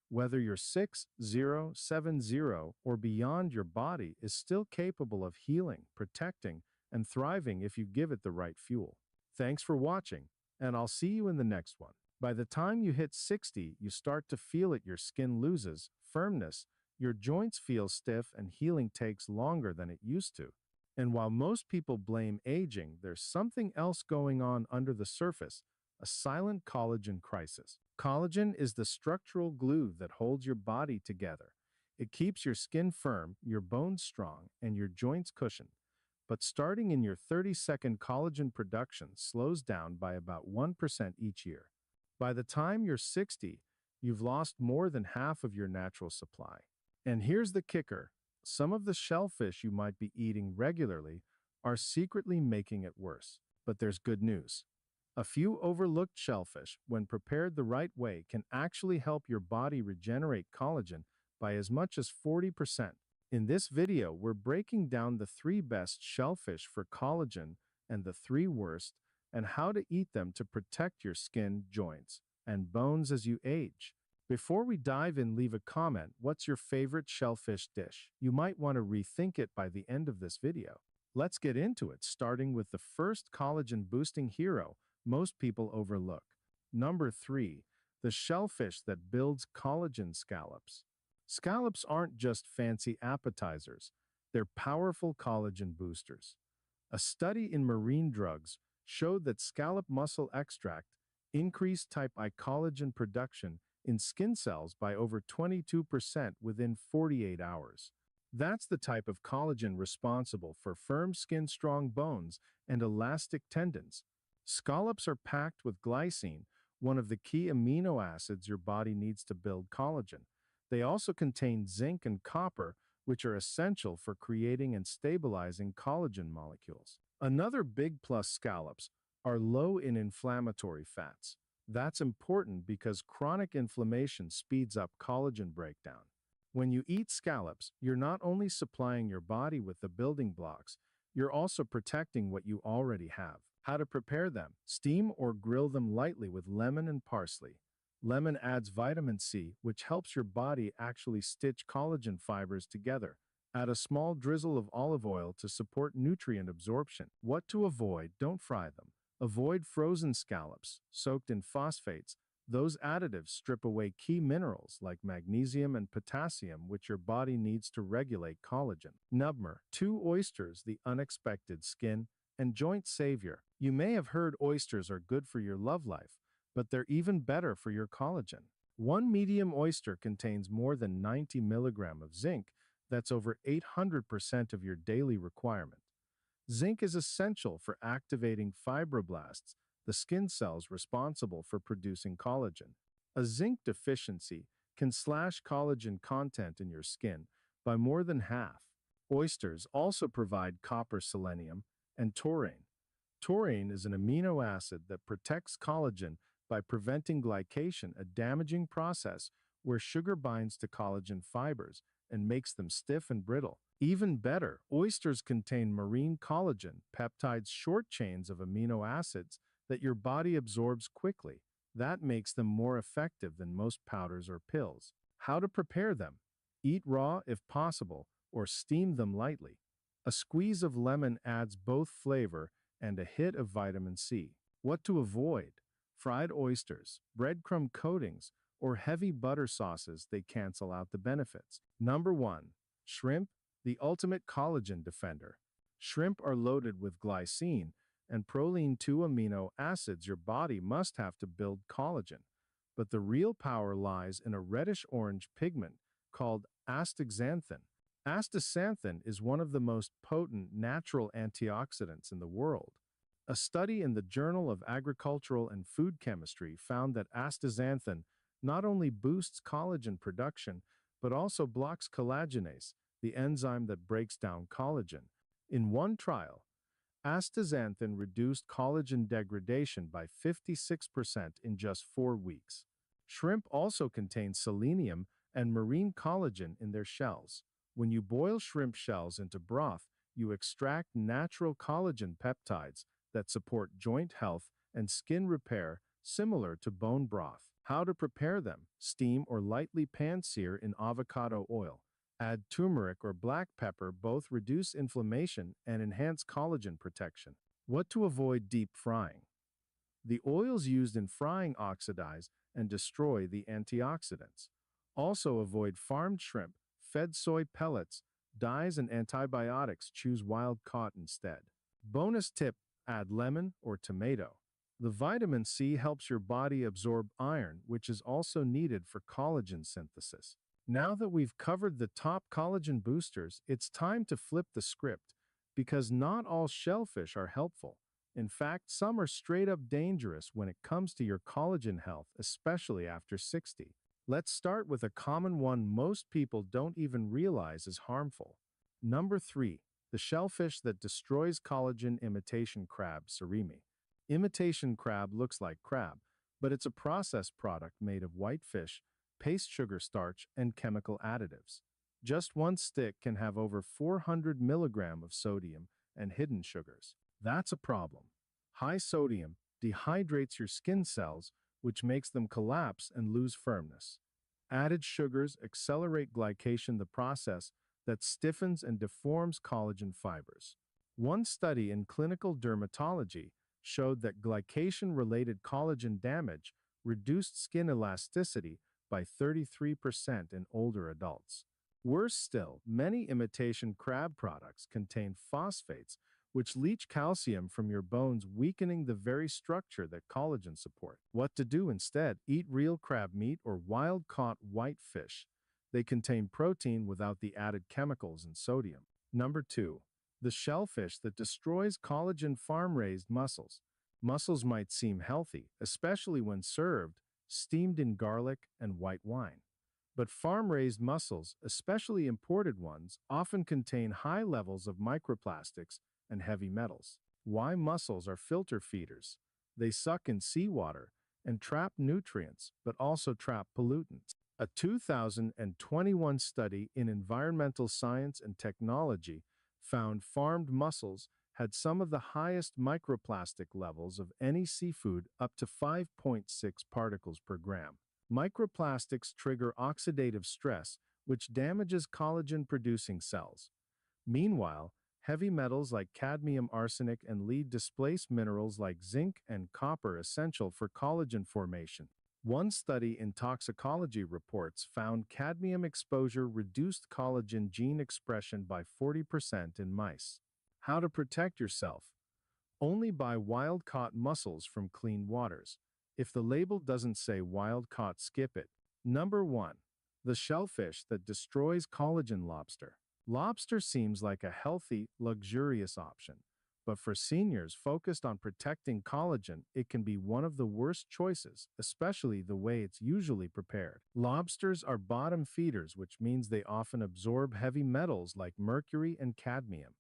Whether you're 6, 0, 7, 0, or beyond, your body is still capable of healing, protecting, and thriving if you give it the right fuel. Thanks for watching, and I'll see you in the next one. By the time you hit 60, you start to feel it. Your skin loses firmness, your joints feel stiff, and healing takes longer than it used to. And while most people blame aging, there's something else going on under the surface, a silent collagen crisis. Collagen is the structural glue that holds your body together. It keeps your skin firm, your bones strong, and your joints cushioned. But starting in your 30-second, collagen production slows down by about 1% each year. By the time you're 60, you've lost more than half of your natural supply. And here's the kicker. Some of the shellfish you might be eating regularly are secretly making it worse. But there's good news. A few overlooked shellfish, when prepared the right way, can actually help your body regenerate collagen by as much as 40%. In this video, we're breaking down the 3 best shellfish for collagen and the 3 worst, and how to eat them to protect your skin, joints, and bones as you age. Before we dive in, leave a comment. What's your favorite shellfish dish? You might want to rethink it by the end of this video. Let's get into it, starting with the first collagen-boosting hero most people overlook. Number 3, the shellfish that builds collagen: scallops. Scallops aren't just fancy appetizers, they're powerful collagen boosters. A study in Marine Drugs showed that scallop mussel extract increased type I collagen production in skin cells by over 22% within 48 hours. That's the type of collagen responsible for firm skin, strong bones, and elastic tendons. Scallops are packed with glycine, one of the key amino acids your body needs to build collagen. They also contain zinc and copper, which are essential for creating and stabilizing collagen molecules. Another big plus: scallops are low in inflammatory fats. That's important because chronic inflammation speeds up collagen breakdown. When you eat scallops, you're not only supplying your body with the building blocks, you're also protecting what you already have. How to prepare them? Steam or grill them lightly with lemon and parsley. Lemon adds vitamin C, which helps your body actually stitch collagen fibers together. Add a small drizzle of olive oil to support nutrient absorption. What to avoid? Don't fry them. Avoid frozen scallops soaked in phosphates. Those additives strip away key minerals like magnesium and potassium, which your body needs to regulate collagen. Number 2, oysters, the unexpected skin and joint savior. You may have heard oysters are good for your love life, but they're even better for your collagen. One medium oyster contains more than 90 milligrams of zinc. That's over 800% of your daily requirement. Zinc is essential for activating fibroblasts, the skin cells responsible for producing collagen. A zinc deficiency can slash collagen content in your skin by more than half. Oysters also provide copper, selenium, and taurine. Taurine is an amino acid that protects collagen by preventing glycation, a damaging process where sugar binds to collagen fibers and makes them stiff and brittle. Even better, oysters contain marine collagen, peptides, short chains of amino acids that your body absorbs quickly. That makes them more effective than most powders or pills. How to prepare them? Eat raw if possible, or steam them lightly. A squeeze of lemon adds both flavor and a hit of vitamin C. What to avoid? Fried oysters, breadcrumb coatings, or heavy butter sauces, they cancel out the benefits. Number 1. Shrimp, the ultimate collagen defender. Shrimp are loaded with glycine and proline, 2 amino acids your body must have to build collagen. But the real power lies in a reddish-orange pigment called astaxanthin. Astaxanthin is one of the most potent natural antioxidants in the world. A study in the Journal of Agricultural and Food Chemistry found that astaxanthin not only boosts collagen production, but also blocks collagenase, the enzyme that breaks down collagen. In one trial, astaxanthin reduced collagen degradation by 56% in just 4 weeks. Shrimp also contain selenium and marine collagen in their shells. When you boil shrimp shells into broth, you extract natural collagen peptides that support joint health and skin repair, similar to bone broth. How to prepare them? Steam or lightly pan-sear in avocado oil. Add turmeric or black pepper, both reduce inflammation and enhance collagen protection. What to avoid deep frying? The oils used in frying oxidize and destroy the antioxidants. Also avoid farmed shrimp, fed soy pellets, dyes, and antibiotics. Choose wild-caught instead. Bonus tip: add lemon or tomato. The vitamin C helps your body absorb iron, which is also needed for collagen synthesis. Now that we've covered the top collagen boosters, it's time to flip the script, because not all shellfish are helpful. In fact, some are straight up dangerous when it comes to your collagen health, especially after 60. Let's start with a common one most people don't even realize is harmful. Number 3. The shellfish that destroys collagen: imitation crab, surimi. Imitation crab looks like crab, but it's a processed product made of white fish, paste sugar starch, and chemical additives. Just one stick can have over 400 milligrams of sodium and hidden sugars. That's a problem. High sodium dehydrates your skin cells, which makes them collapse and lose firmness. Added sugars accelerate glycation, the process that stiffens and deforms collagen fibers. One study in clinical dermatology showed that glycation-related collagen damage reduced skin elasticity by 33% in older adults. Worse still, many imitation crab products contain phosphates, which leach calcium from your bones, weakening the very structure that collagen support. What to do instead? Eat real crab meat or wild-caught white fish. They contain protein without the added chemicals and sodium. Number 2. The shellfish that destroys collagen: farm-raised mussels. Mussels might seem healthy, especially when served steamed in garlic and white wine. But farm-raised mussels, especially imported ones, often contain high levels of microplastics and heavy metals. Why? Mussels are filter feeders. They suck in seawater and trap nutrients, but also trap pollutants. A 2021 study in Environmental Science and Technology found farmed mussels had some of the highest microplastic levels of any seafood, up to 5.6 particles per gram. Microplastics trigger oxidative stress, which damages collagen-producing cells. Meanwhile, heavy metals like cadmium, arsenic, and lead displace minerals like zinc and copper, essential for collagen formation. One study in toxicology reports found cadmium exposure reduced collagen gene expression by 40% in mice. How to protect yourself? Only buy wild-caught mussels from clean waters. If the label doesn't say wild-caught, skip it. Number 1. The shellfish that destroys collagen: lobster. Lobster seems like a healthy, luxurious option, but for seniors focused on protecting collagen, it can be one of the worst choices, especially the way it's usually prepared. Lobsters are bottom feeders, which means they often absorb heavy metals like mercury and cadmium.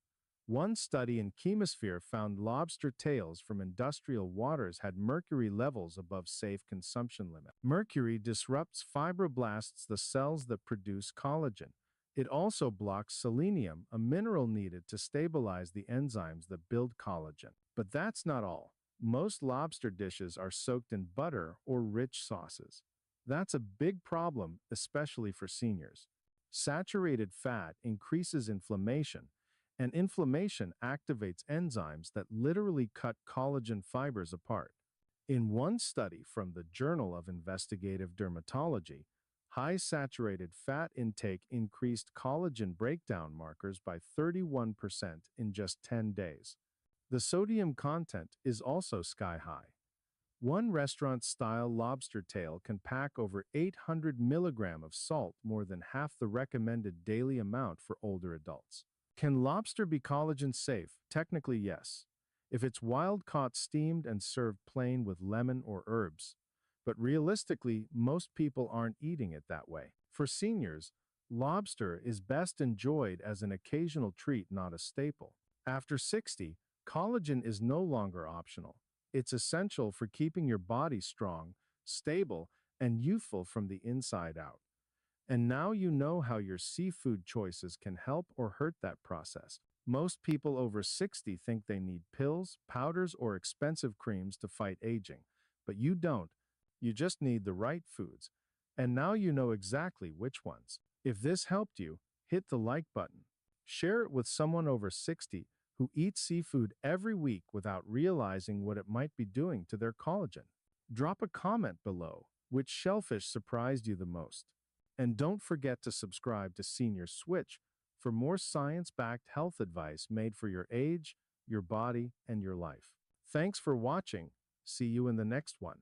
One study in Chemosphere found lobster tails from industrial waters had mercury levels above safe consumption limit. Mercury disrupts fibroblasts, the cells that produce collagen. It also blocks selenium, a mineral needed to stabilize the enzymes that build collagen. But that's not all. Most lobster dishes are soaked in butter or rich sauces. That's a big problem, especially for seniors. Saturated fat increases inflammation, and inflammation activates enzymes that literally cut collagen fibers apart. In one study from the Journal of Investigative Dermatology, high saturated fat intake increased collagen breakdown markers by 31% in just 10 days. The sodium content is also sky high. One restaurant-style lobster tail can pack over 800 milligrams of salt, more than half the recommended daily amount for older adults. Can lobster be collagen safe? Technically, yes, if it's wild-caught, steamed, and served plain with lemon or herbs. But realistically, most people aren't eating it that way. For seniors, lobster is best enjoyed as an occasional treat, not a staple. After 60, collagen is no longer optional. It's essential for keeping your body strong, stable, and youthful from the inside out. And now you know how your seafood choices can help or hurt that process. Most people over 60 think they need pills, powders, or expensive creams to fight aging. But you don't. You just need the right foods. And now you know exactly which ones. If this helped you, hit the like button. Share it with someone over 60 who eats seafood every week without realizing what it might be doing to their collagen. Drop a comment below. Which shellfish surprised you the most? And don't forget to subscribe to Senior Switch for more science-backed health advice made for your age, your body, and your life. Thanks for watching. See you in the next one.